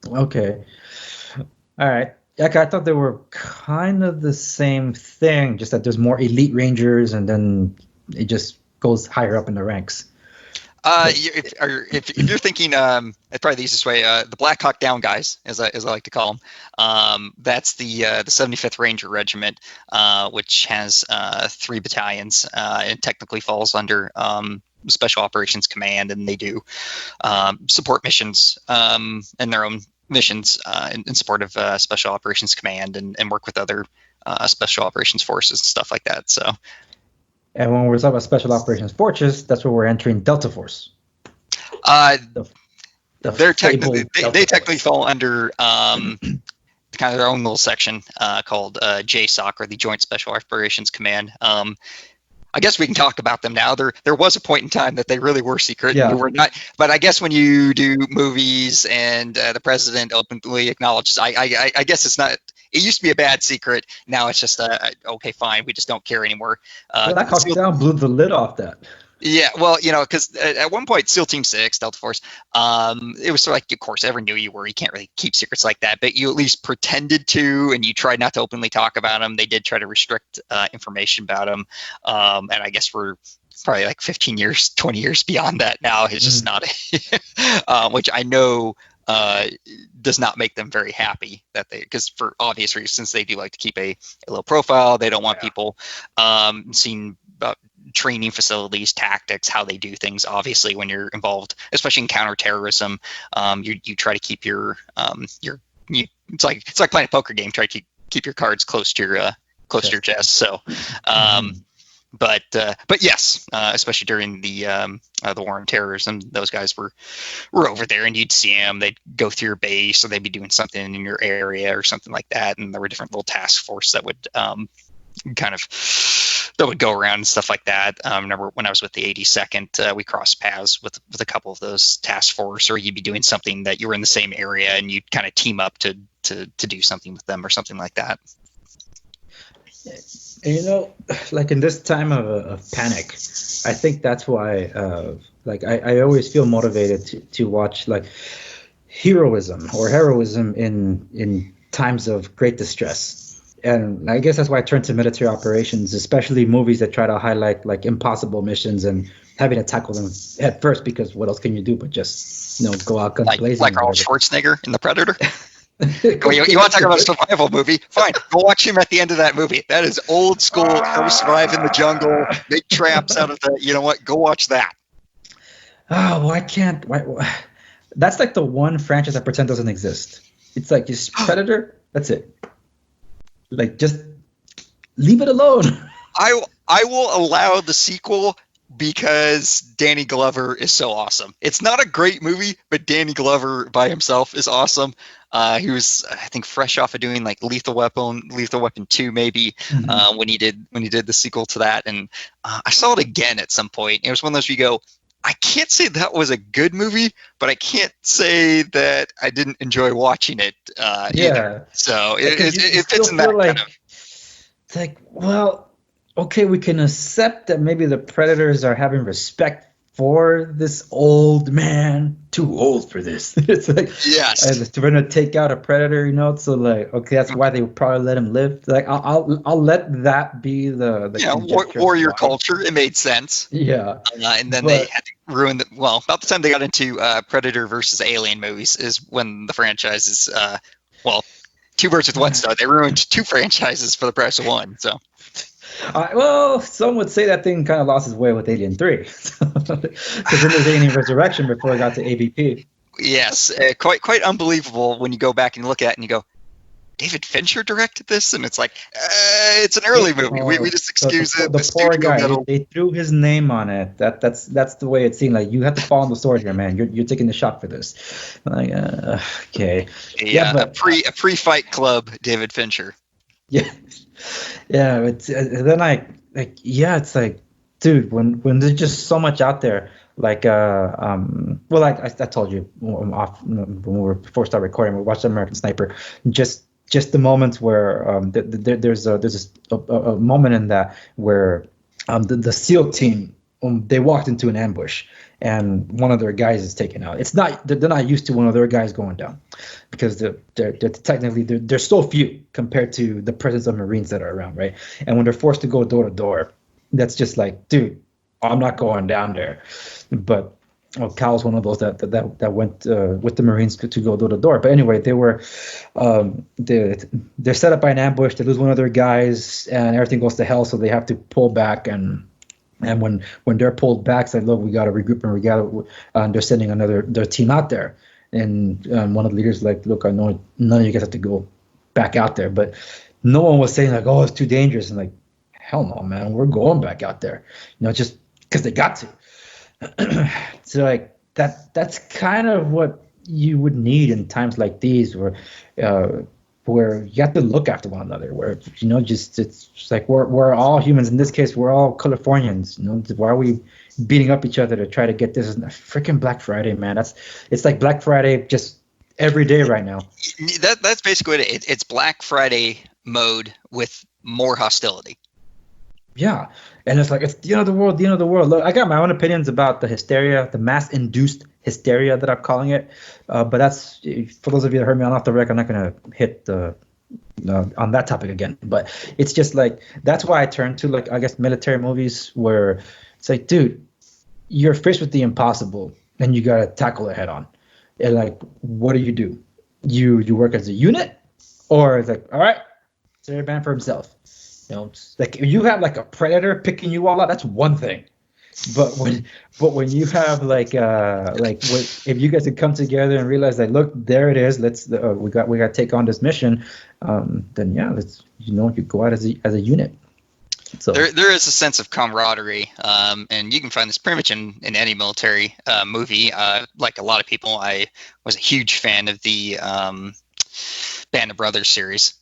Okay. All right. Like, I thought they were kind of the same thing, just that there's more elite rangers, and then it just goes higher up in the ranks. If you're thinking, it's probably the easiest way, the Black Hawk Down guys, as I like to call them, that's the 75th Ranger Regiment, which has 3 battalions, and technically falls under Special Operations Command, and they do support missions and their own missions in support of Special Operations Command, and work with other Special Operations forces and stuff like that. So. And when we're talking about Special Operations Forces, that's where we're entering Delta Force. They technically fall under kind of their own little section called JSOC, or the Joint Special Operations Command. I guess we can talk about them now. There was a point in time that they really were secret. Yeah. And you were not, but I guess when you do movies and the president openly acknowledges, I guess it's not. It used to be a bad secret. Now it's just okay, fine. We just don't care anymore. Black Hawk Down blew the lid off that. Yeah, well, because at one point, SEAL Team 6, Delta Force, it was sort of like, of course, everyone knew you were. You can't really keep secrets like that, but you at least pretended to, and you tried not to openly talk about them. They did try to restrict information about them, and I guess we're probably like 15 years, 20 years beyond that now. It's just not, which I know does not make them very happy, that because for obvious reasons, they do like to keep a low profile. They don't want people seeing training facilities, tactics, how they do things. Obviously, when you're involved, especially in counterterrorism, you try to keep it's like playing a poker game. Try to keep your cards close to your chest. So, but yes, especially during the war on terrorism, those guys were over there, and you'd see them. They'd go through your base, or they'd be doing something in your area or something like that. And there were different little task force that would that would go around and stuff like that. I remember when I was with the 82nd, we crossed paths with a couple of those task force, or you'd be doing something that you were in the same area, and you'd kind of team up to do something with them or something like that. And, like in this time of panic, I think that's why, I always feel motivated to watch like heroism in times of great distress. And I guess that's why I turned to military operations, especially movies that try to highlight like impossible missions and having to tackle them head first, because what else can you do but just go out guns blazing? Like Arnold Schwarzenegger in The Predator. You want to talk about a survival movie? Fine, go watch him at the end of that movie. That is old school. How to survive in the jungle, make traps out of the. You know what? Go watch that. Oh, well, I can't. That's like the one franchise I pretend doesn't exist. It's like just Predator. That's it. Like, just leave it alone. I will allow the sequel because Danny Glover is so awesome. It's not a great movie, but Danny Glover by himself is awesome. He was, I think, fresh off of doing like Lethal Weapon 2, maybe, when he did the sequel to that. And I saw it again at some point. It was one of those where you go, I can't say that was a good movie, but I can't say that I didn't enjoy watching it either. So it fits in that kind of. It's like, well, okay, we can accept that maybe the Predators are having respect for this old man. Too old for this. It's like, yes, we're gonna take out a Predator, So like, okay, that's why they would probably let him live. Like, I'll let that be the warrior culture. It made sense. Yeah, and then they had to ruin well, about the time they got into Predator versus Alien movies is when the franchise is two birds with one stone. They ruined 2 franchises for the price of 1. So. Well, some would say that thing kind of lost its way with Alien 3. Because then there's Alien Resurrection before it got to AVP. Yes, quite unbelievable when you go back and look at it and you go, David Fincher directed this? And it's like, it's an early movie. We just excuse it. The poor guy, they threw his name on it. That's the way it seemed. Like, you have to fall on the sword here, man. You're taking the shot for this. Like, okay. Yeah, but a pre-Fight Club David Fincher. Yeah. Yeah, it's then it's like, dude, when there's just so much out there, like I told you when we were before we started recording, we watched American Sniper. Just the moments where there's a moment in that where the SEAL team they walked into an ambush and one of their guys is taken out. It's not they're not used to one of their guys going down because they're technically they're so few compared to the presence of Marines that are around, right? And when they're forced to go door to door, that's just like, dude, I'm not going down there. But Cal's one of those that went with the Marines to go door to door. But anyway, they're set up by an ambush. They lose one of their guys, and everything goes to hell. So they have to pull back, and when they're pulled back, it's like, look, we got to regroup and we got to. They're sending their team out there, and one of the leaders is like, look, I know none of you guys have to go back out there, but no one was saying like, oh, it's too dangerous, and like, hell no, man, we're going back out there, just because they got to. So like that's kind of what you would need in times like these where you have to look after one another, where just it's just like we're all humans. In this case, we're all Californians. Why are we beating up each other to try to get this? Freaking Black Friday, man. It's like Black Friday just every day right now. That's basically it. It's Black Friday mode with more hostility. Yeah, and it's like, it's the end of the world, the end of the world. Look, I got my own opinions about the hysteria, the mass-induced hysteria that I'm calling it. But that's, for those of you that heard me on Off the Rec, I'm not going to hit on that topic again. But it's just like, that's why I turn to, like, I guess, military movies where it's like, dude, you're faced with the impossible and you got to tackle it head on. And like, what do? You work as a unit, or it's like, all right, it's every man for himself. Like if you have like a predator picking you all out, that's one thing. But when you have if you guys could come together and realize that, look, there it is, we got to take on this mission, then yeah, let's you go out as a unit. So there is a sense of camaraderie, and you can find this pretty much in any military movie. Like a lot of people, I was a huge fan of the Band of Brothers series.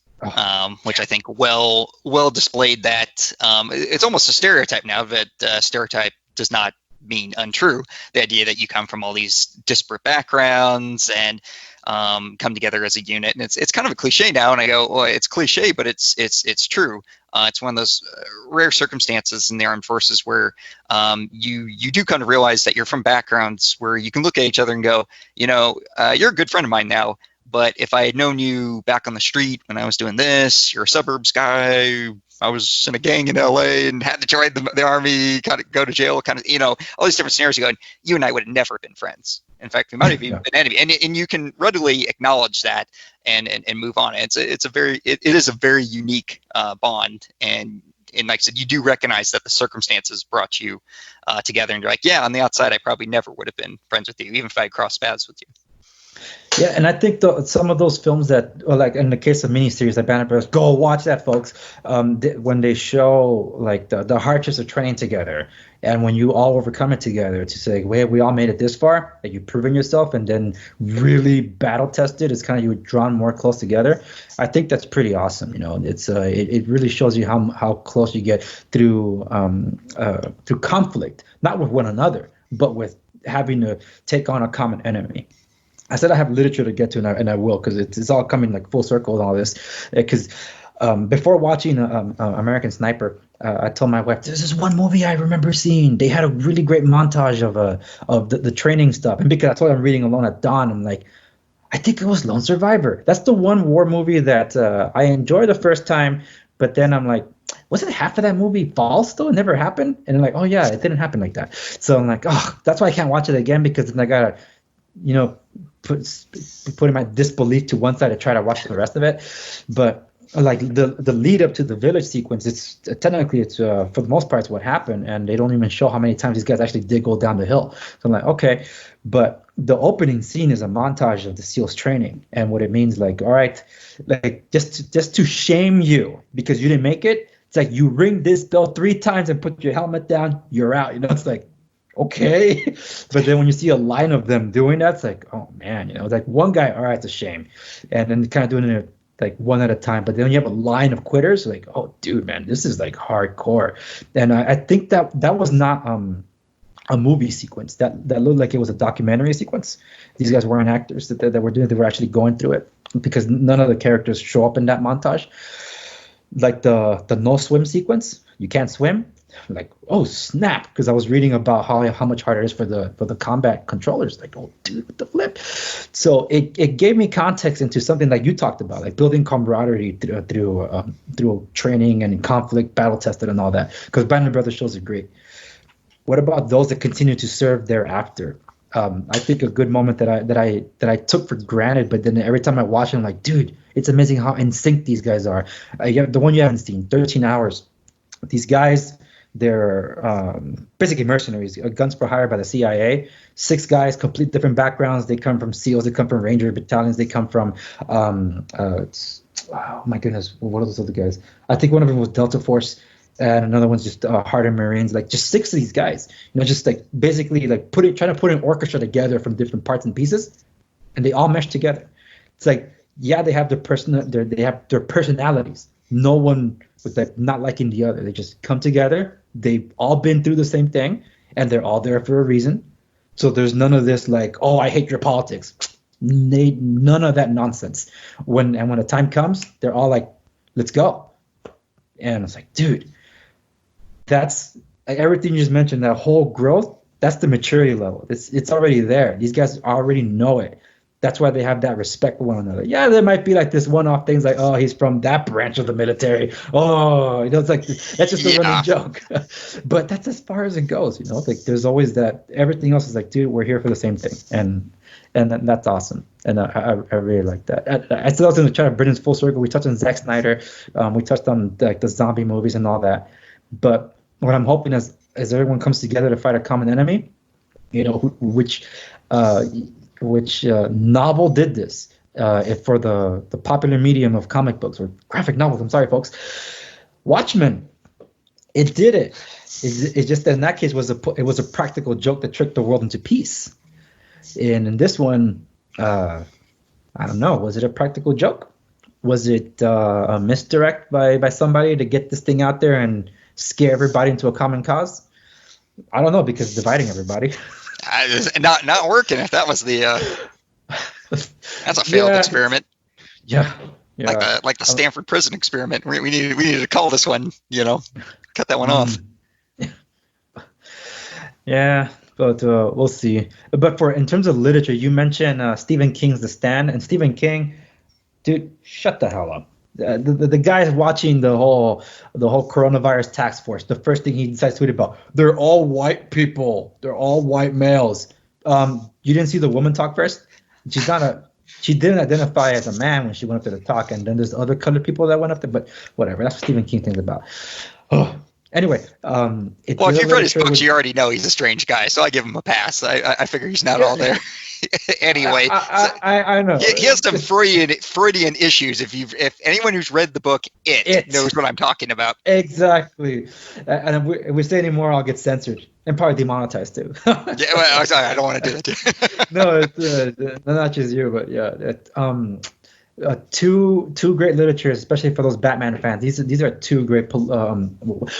Which I think well displayed that. It's almost a stereotype now, but stereotype does not mean untrue. The idea that you come from all these disparate backgrounds and come together as a unit, and it's kind of a cliche now. And I go, well, it's cliche, but it's true. It's one of those rare circumstances in the armed forces where you do kind of realize that you're from backgrounds where you can look at each other and go, you're a good friend of mine now. But if I had known you back on the street when I was doing this, you're a suburbs guy, I was in a gang in LA and had to join the army, kind of go to jail, kind of, all these different scenarios. You're going, you and I would have never been friends. In fact, we might have even been enemy. And you can readily acknowledge that and move on. It is a very unique bond. And like I said, you do recognize that the circumstances brought you together. And you're like, yeah, on the outside, I probably never would have been friends with you, even if I had crossed paths with you. Yeah, and I think some of those films that, like in the case of miniseries like Band of Brothers, go watch that, folks. When they show like the hardships of training together, and when you all overcome it together to say, wait, we all made it this far, that you've proven yourself, and then really battle tested, it's kind of you drawn more close together. I think that's pretty awesome. It's it really shows you how close you get through conflict, not with one another, but with having to take on a common enemy. I said I have literature to get to, and I will, because it's all coming like full circle and all this. Because before watching American Sniper, I told my wife, there's this one movie I remember seeing. They had a really great montage of the training stuff. And because I told her I'm reading Alone at Dawn, I'm like, I think it was Lone Survivor. That's the one war movie that I enjoyed the first time, but then I'm like, wasn't half of that movie false though? It never happened? And I'm like, oh yeah, it didn't happen like that. So I'm like, oh, that's why I can't watch it again, because then I gotta, putting my disbelief to one side to try to watch the rest of it. But like the lead up to the village sequence, it's technically for the most part it's what happened, and they don't even show how many times these guys actually did go down the hill. So I'm like, okay, but the opening scene is a montage of the SEALs training and what it means. Like, all right, like just to shame you because you didn't make it. It's like you ring this bell 3 times and put your helmet down, you're out. It's like, okay. But then when you see a line of them doing that, it's like, oh man, it's like one guy, all right, it's a shame, and then kind of doing it like one at a time. But then when you have a line of quitters, like, oh dude, man, this is like hardcore. And I think that was not a movie sequence. That looked like it was a documentary sequence. These guys weren't actors that were doing it. They were actually going through it, because none of the characters show up in that montage. Like the no swim sequence, you can't swim. like, oh snap, because I was reading about how much harder it is for the combat controllers. Like, oh dude, what the flip. So it gave me context into something like you talked about, like building camaraderie through training and conflict, battle tested and all that, because Band of Brothers shows are great. What about those that continue to serve thereafter? I think a good moment that I took for granted, but then every time I watch it, I'm like, dude, it's amazing how in sync these guys are. The one you haven't seen, 13 Hours. These guys, they're basically mercenaries, guns for hire by the CIA. 6 guys, complete different backgrounds. They come from SEALs, they come from Ranger battalions, they come from oh my goodness, what are those other guys? I think one of them was Delta Force, and another one's just Hardened Marines. Like just 6 of these guys, just like basically like trying to put an orchestra together from different parts and pieces, and they all mesh together. It's like, yeah, they have they have their personalities. No one was like not liking the other. They just come together. They've all been through the same thing, and they're all there for a reason. So there's none of this like, oh, I hate your politics. None of that nonsense. When the time comes, they're all like, let's go. And it's like, dude, that's like everything you just mentioned, that whole growth, that's the maturity level. It's already there. These guys already know it. That's why they have that respect for one another. Yeah, there might be like this one-off things like, oh, he's from that branch of the military. Oh, it's like that's just a running joke. But that's as far as it goes, Like there's always that. Everything else is like, dude, we're here for the same thing, and that's awesome. And I really like that. I still was going to try to bring this full circle. We touched on Zack Snyder. We touched on like the zombie movies and all that. But what I'm hoping is, as everyone comes together to fight a common enemy, which novel did this for the popular medium of comic books or graphic novels. I'm sorry, folks. Watchmen, it did it. It's just that in that case it was a practical joke that tricked the world into peace. And in this one, I don't know. Was it a practical joke? Was it a misdirect by somebody to get this thing out there and scare everybody into a common cause? I don't know, because it's dividing everybody. Not working. If that was the that's a failed experiment. Yeah. Like the Stanford prison experiment. We needed to call this one. Cut that one off. Yeah, but we'll see. But in terms of literature, you mentioned Stephen King's The Stand, and Stephen King, dude, shut the hell up. The guy's watching the whole coronavirus task force. The first thing he decides to tweet about, they're all white people. They're all white males. You didn't see the woman talk first? She didn't identify as a man when she went up there to talk, and then there's other colored people that went up there, but whatever. That's what Stephen King thinks about. Oh. Anyway, if you've read his books, you already know he's a strange guy, so I give him a pass. I figure he's not all there. Anyway, I know he has some Freudian issues. If anyone who's read the book It knows what I'm talking about. Exactly. And if we say any more, I'll get censored and probably demonetized too. Yeah, well, sorry, I don't want to do that too. No, it's not just you, but yeah. Two great literatures, especially for those Batman fans. These are two great.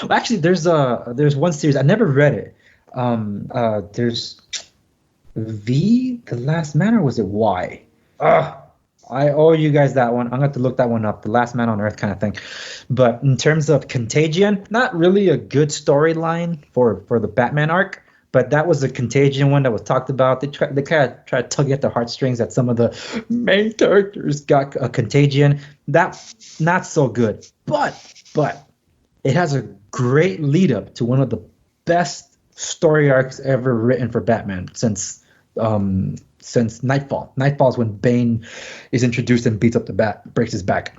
Actually, there's one series I never read it. There's V, The Last Man, or was it Y? I owe you guys that one. I'm gonna have to look that one up. The Last Man on Earth kind of thing. But in terms of Contagion, not really a good storyline for the Batman arc. But that was a Contagion one that was talked about. They kind of try to tug at the heartstrings that some of the main characters got a Contagion. That's not so good. But it has a great lead up to one of the best story arcs ever written for Batman since Nightfall. Nightfall is when Bane is introduced and beats up the Bat, breaks his back.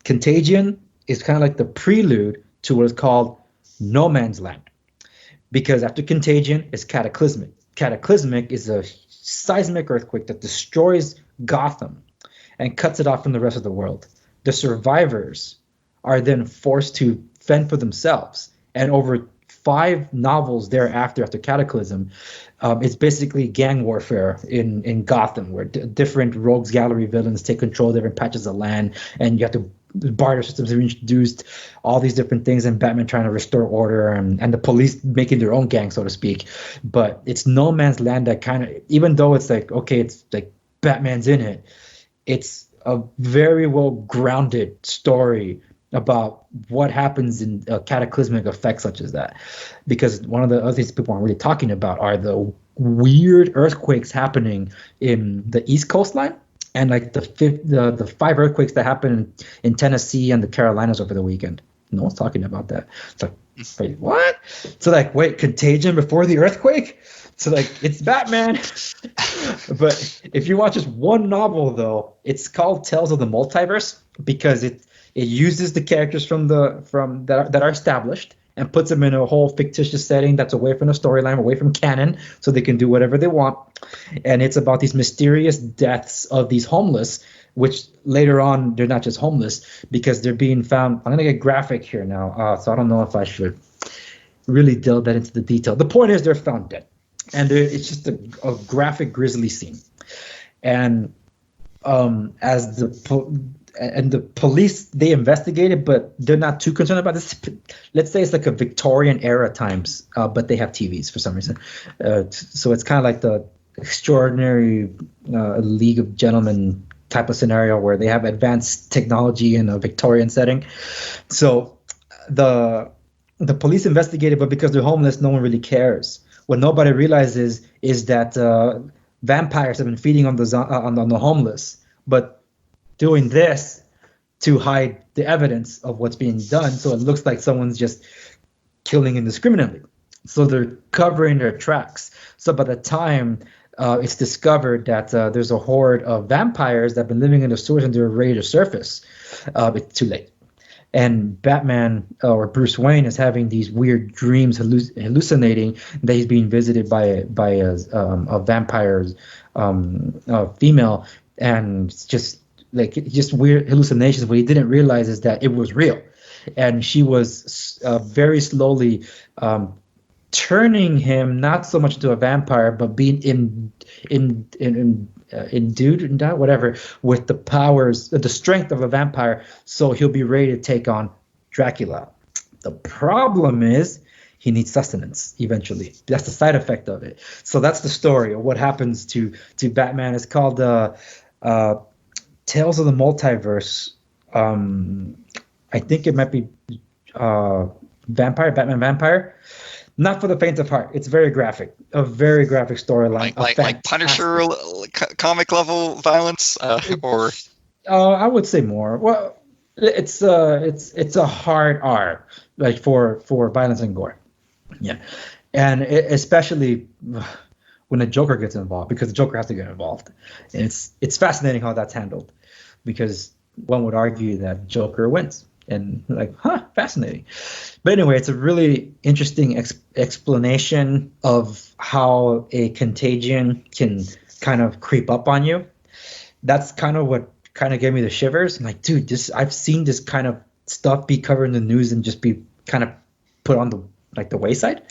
Contagion is kind of like the prelude to what is called No Man's Land. Because after Contagion is Cataclysmic. Cataclysmic is a seismic earthquake that destroys Gotham and cuts it off from the rest of the world. The survivors are then forced to fend for themselves. And over 5 novels thereafter, after Cataclysm, it's basically gang warfare in Gotham, where different rogues gallery villains take control of different patches of land, and you have to barter systems are introduced, all these different things, and Batman trying to restore order, and the police making their own gang, so to speak. But it's No Man's Land that kind of, even though it's like, okay, it's like Batman's in it, it's a very well grounded story about what happens in a cataclysmic effect such as that, because one of the other things people aren't really talking about are the weird earthquakes happening in the East Coastline, and like the five earthquakes that happened in Tennessee and the Carolinas over the weekend. No one's talking about that. It's like, wait, what? So like, wait, Contagion before the earthquake? So like, it's Batman. But if you watch just one novel, though, it's called Tales of the Multiverse because it uses the characters that are established and puts them in a whole fictitious setting that's away from the storyline, away from canon, so they can do whatever they want. And it's about these mysterious deaths of these homeless, which later on they're not just homeless because they're being found. I'm gonna get graphic here now, so I don't know if I should really delve that into the detail. The point is they're found dead, and it's just a graphic, grisly scene. And as the police, they investigate it, but they're not too concerned about this. Let's say it's like a Victorian era times, but they have TVs for some reason. So it's kind of like the extraordinary League of Gentlemen type of scenario where they have advanced technology in a Victorian setting. So the police investigate it, but because they're homeless, no one really cares. What nobody realizes is that vampires have been feeding on the homeless, but doing this to hide the evidence of what's being done, so it looks like someone's just killing indiscriminately. So they're covering their tracks. So by the time it's discovered that there's a horde of vampires that have been living in the sewers and they're ready to surface, it's too late. And Batman or Bruce Wayne is having these weird dreams, hallucinating that he's being visited by a vampire's female, and it's just weird hallucinations. What he didn't realize is that it was real, and she was very slowly turning him not so much into a vampire, but being endued and whatever with the powers, the strength of a vampire, so he'll be ready to take on Dracula. The problem is he needs sustenance eventually. That's the side effect of it. So that's the story of what happens to Batman. It's called Tales of the Multiverse. I think it might be Batman Vampire. Not for the faint of heart. It's very graphic, a very graphic storyline. Like Punisher comic level violence, or I would say more. Well, it's a hard R, like for violence and gore. Yeah, and especially when the Joker gets involved, because the Joker has to get involved. And it's fascinating how that's handled, because one would argue that Joker wins. And like, fascinating. But anyway, it's a really interesting explanation of how a contagion can kind of creep up on you. That's kind of what kind of gave me the shivers. I'm like, dude, I've seen this kind of stuff be covered in the news and just be kind of put on the wayside.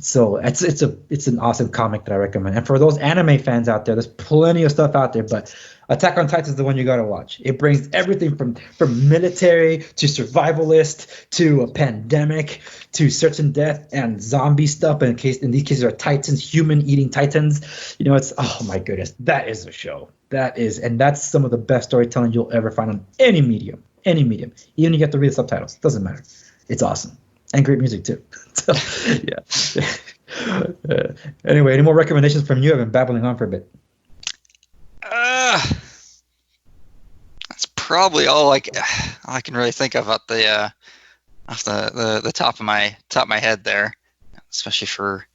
So it's an awesome comic that I recommend. And for those anime fans out there, there's plenty of stuff out there, but Attack on Titan is the one you gotta watch. It brings everything from military to survivalist to a pandemic to certain death and zombie stuff. In these cases are titans, human eating titans. It's, oh my goodness, that is a show. And that's some of the best storytelling you'll ever find on any medium. Even if you have to read the subtitles, doesn't matter. It's awesome. And great music too. So, yeah. Anyway, any more recommendations from you? I've been babbling on for a bit. That's probably all I can really think of off the top of my head there, especially for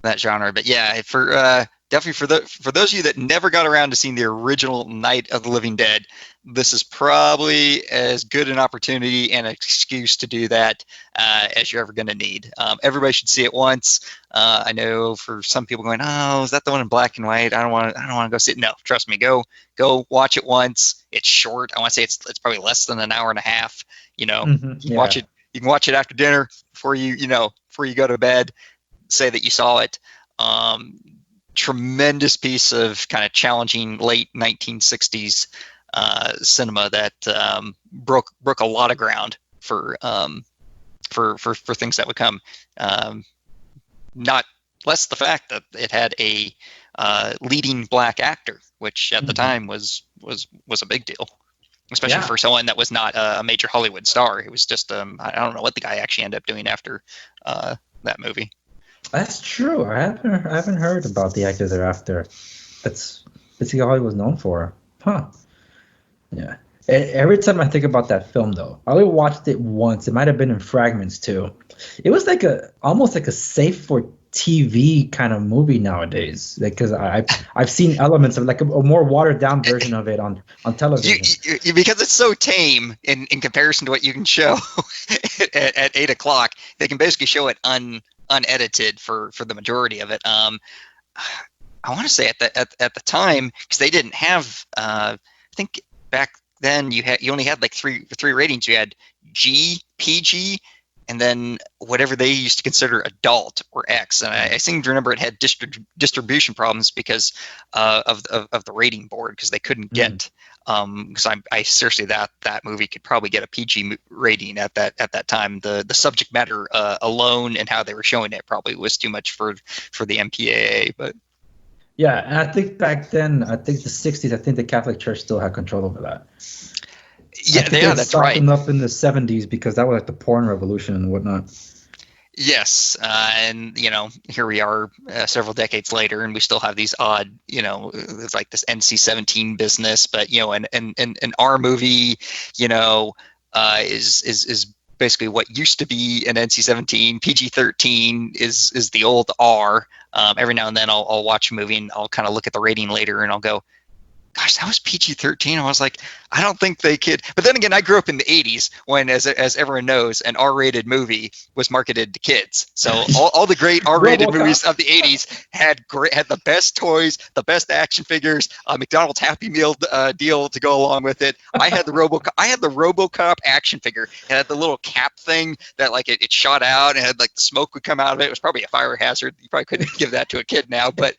that genre. But yeah, for definitely for those of you that never got around to seeing the original Night of the Living Dead, this is probably as good an opportunity and an excuse to do that as you're ever going to need. Everybody should see it once. I know for some people going, oh, is that the one in black and white? I don't want to go see it. No, trust me, go watch it once. It's short. I want to say it's probably less than an hour and a half. Watch it. You can watch it after dinner before you go to bed. Say that you saw it. Tremendous piece of kind of challenging late 1960s cinema that broke a lot of ground for things that would come. Not less the fact that it had a leading black actor, which at the time was a big deal. especially Yeah, for someone that was not a major Hollywood star. It was just I don't know what the guy actually ended up doing after that movie. that's true. I haven't heard about the actor thereafter. That's basically all he was known for. Huh. Yeah. Every time I think about that film, though, I only watched it once. It might have been in fragments too. It was like almost like a safe for TV kind of movie nowadays. Because I've seen elements of like a more watered down version of it on television. Because it's so tame in comparison to what you can show at 8 o'clock, they can basically show it unedited for the majority of it. I want to say at the time, because they didn't have I think back then you only had like three ratings. You had G, PG, and then whatever they used to consider adult or X. And I seem to remember it had distribution problems because of the rating board, because they couldn't get because I seriously that movie could probably get a PG rating at that time. The subject matter alone and how they were showing it probably was too much for the MPAA. But Yeah, and I think back then, I think the 60s, I think the Catholic Church still had control over that. yeah, that's right. Softened up in the 70s because that was like the porn revolution and whatnot. Yes, and here we are several decades later, and we still have these odd, it's like this NC-17 business. But an R movie, is basically what used to be an NC-17. PG-13 is the old R. Every now and then I'll watch a movie and I'll kind of look at the rating later and I'll go, gosh, that was PG-13. I was like, I don't think they could. But then again, I grew up in the 80s when, as everyone knows, an R-rated movie was marketed to kids. So all the great R-rated movies of the 80s had the best toys, the best action figures, McDonald's Happy Meal deal to go along with it. I had the RoboCop action figure. It had the little cap thing that like it shot out and had like the smoke would come out of it. It was probably a fire hazard. You probably couldn't give that to a kid now, but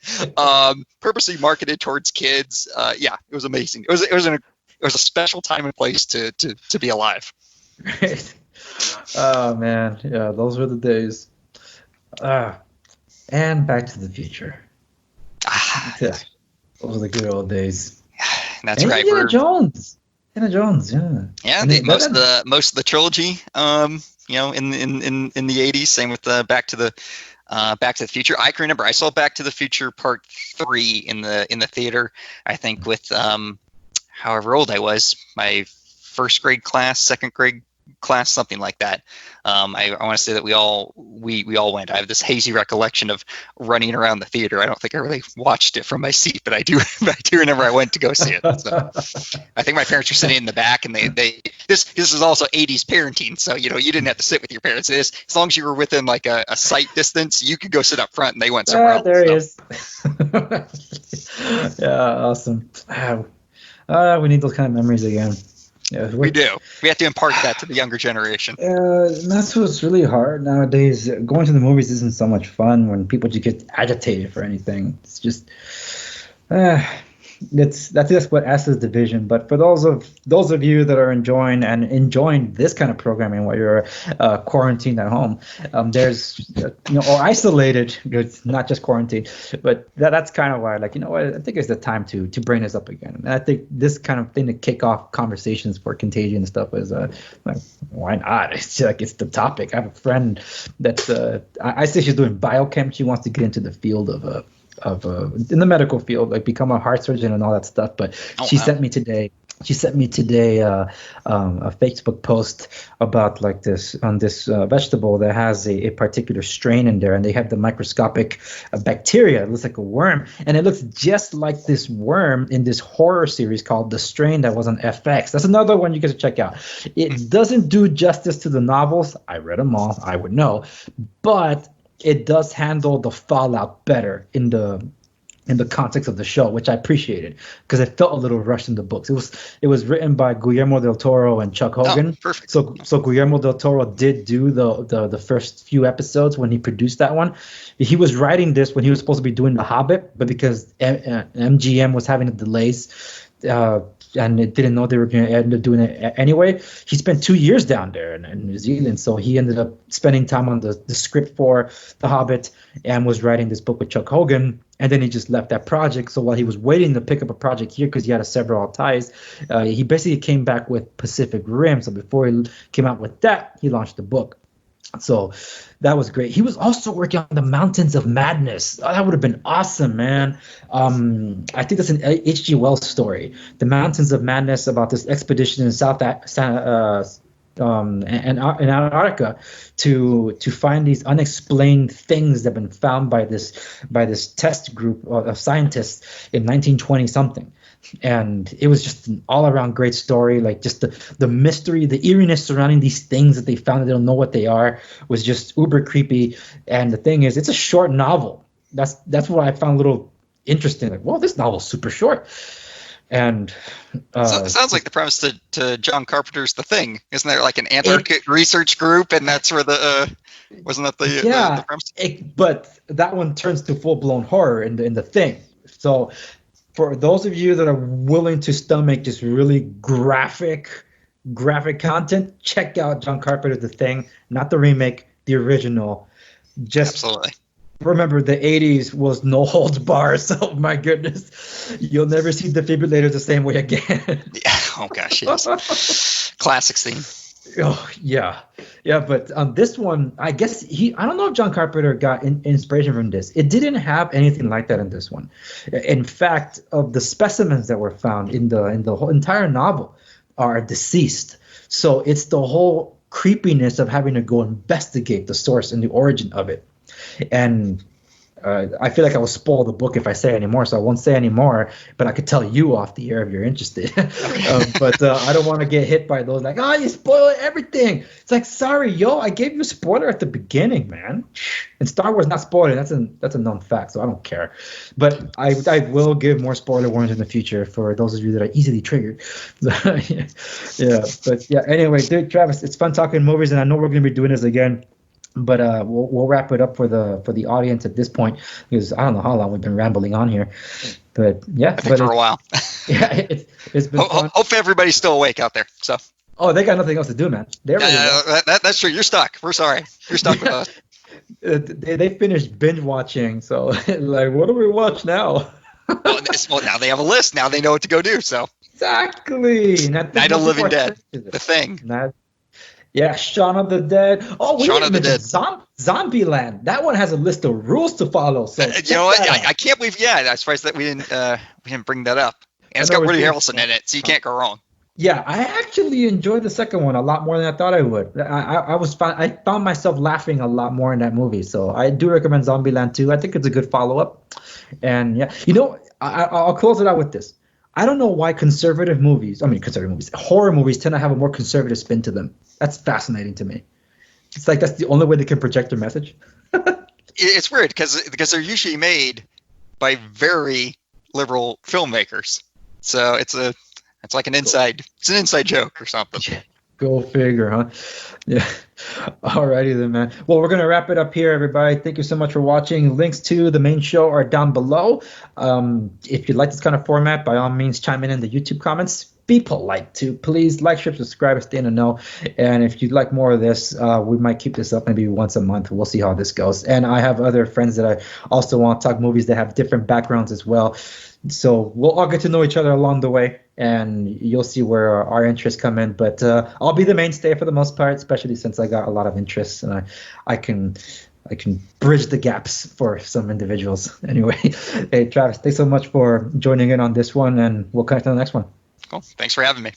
purposely marketed towards kids. Yeah, it was amazing. It was a special time and place to be alive. Right. Oh man, yeah, those were the days. And Back to the Future. Those were the good old days. That's and right. Indiana Jones. Indiana Jones, yeah. Yeah, most of the trilogy, in the 80s. Same with Back to the Future. I can remember I saw Back to the Future Part 3 in the theater. I think with however old I was, my first grade class, second grade class, something like that. I want to say that we all went. I have this hazy recollection of running around the theater. I don't think I really watched it from my seat, but I do remember I went to go see it. So I think my parents were sitting in the back, and this is also 80s parenting, so you didn't have to sit with your parents. As long as you were within like a sight distance, you could go sit up front, and they went somewhere else. There he is. Yeah, awesome. We need those kind of memories again. Yeah, we do. We have to impart that to the younger generation. And that's what's really hard nowadays. Going to the movies isn't so much fun when people just get agitated for anything. It's just, that's just what adds to the division. But for those of you that are enjoying this kind of programming while you're quarantined at home, there's or isolated. It's not just quarantine, but that's kind of why, like, I think it's the time to bring this up again. And I think this kind of thing to kick off conversations for Contagion and stuff is like, why not? It's like it's the topic. I have a friend that's I say she's doing biochem. She wants to get into the field of in the medical field, like become a heart surgeon and all that stuff. But she sent me today a Facebook post about like this vegetable that has a particular strain in there, and they have the microscopic bacteria. It looks like a worm, and it looks just like this worm in this horror series called The Strain that was on FX. That's another one you get to check out. It doesn't do justice to the novels. I read them all. I would know, but it does handle the fallout better in the context of the show, which I appreciated because it felt a little rushed in the books. It was written by Guillermo del Toro and Chuck Hogan. Oh, perfect. So Guillermo del Toro did do the first few episodes when he produced that one. He was writing this when he was supposed to be doing The Hobbit, but because MGM was having the delays, and it didn't know they were going to end up doing it anyway. He spent 2 years down there in New Zealand, so he ended up spending time on the script for The Hobbit and was writing this book with Chuck Hogan. And then he just left that project. So while he was waiting to pick up a project here because he had several ties, he basically came back with Pacific Rim. So before he came out with that, he launched the book. So that was great. He was also working on the Mountains of Madness. Oh, that would have been awesome, man. I think that's an H.G. Wells story. The Mountains of Madness, about this expedition in in Antarctica to find these unexplained things that have been found by this test group of scientists in 1920 something. And it was just an all-around great story. Like, just the mystery, the eeriness surrounding these things that they found that they don't know what they are was just uber creepy. And the thing is, it's a short novel. That's what I found a little interesting. Like, well, this novel's super short. And so it sounds like the premise to John Carpenter's The Thing. Isn't there like an Antarctic research group, and that's where wasn't that the premise? But that one turns to full-blown horror in the Thing. So for those of you that are willing to stomach just really graphic content, check out John Carpenter's The Thing, not the remake, the original. Just absolutely. Remember, the 80s was no holds barred, so my goodness, you'll never see defibrillators the same way again. Yeah. Oh gosh, yes. Classic scene. Oh yeah, but on this one, I guess I don't know if John Carpenter got inspiration from this. It didn't have anything like that in this one. In fact, of the specimens that were found in the whole entire novel are deceased. So it's the whole creepiness of having to go investigate the source and the origin of it. And I feel like I will spoil the book if I say any more, so I won't say any more, but I could tell you off the air if you're interested. But I don't want to get hit by those like, you spoiled everything. It's like, sorry, I gave you a spoiler at the beginning, man. And Star Wars not spoiling, that's a known fact, so I don't care. But I will give more spoiler warnings in the future for those of you that are easily triggered. Anyway, dude, Travis, it's fun talking movies, and I know we're going to be doing this again. But we'll wrap it up for the audience at this point, because I don't know how long we've been rambling on here. But yeah, for a while. Yeah, it's been fun. Hopefully everybody's still awake out there. So. Oh, they got nothing else to do, man. They're that's true. You're stuck. We're sorry. You're stuck with us. They finished binge watching, so like, what do we watch now? well, now they have a list. Now they know what to go do. So exactly. Night of the Living Dead. The Thing. Yeah, Shaun of the Dead. Oh, we Shaun of the Dead. Zombieland. That one has a list of rules to follow. So you know what? I can't believe. Yeah, I'm surprised that we didn't bring that up. And it's got Woody Harrelson in it, so you can't go wrong. Yeah, I actually enjoyed the second one a lot more than I thought I would. I found myself laughing a lot more in that movie. So I do recommend Zombieland 2. I think it's a good follow-up. And yeah, I'll close it out with this. I don't know why horror movies tend to have a more conservative spin to them. That's fascinating to me. It's like that's the only way they can project their message. It's weird because they're usually made by very liberal filmmakers. So it's like an inside joke or something. Go figure, huh? Yeah. Alrighty then, man. Well, we're gonna wrap it up here, everybody. Thank you so much for watching. Links to the main show are down below. If you like this kind of format, by all means, chime in the YouTube comments. Be polite too, please. Like, share, subscribe, stay in the know. And if you'd like more of this, we might keep this up maybe once a month. We'll see how this goes. And I have other friends that I also want to talk movies that have different backgrounds as well. So we'll all get to know each other along the way, and you'll see where our interests come in. But I'll be the mainstay for the most part, especially since I got a lot of interests, and I can bridge the gaps for some individuals. Anyway, hey, Travis, thanks so much for joining in on this one, and we'll connect on the next one. Cool. Thanks for having me.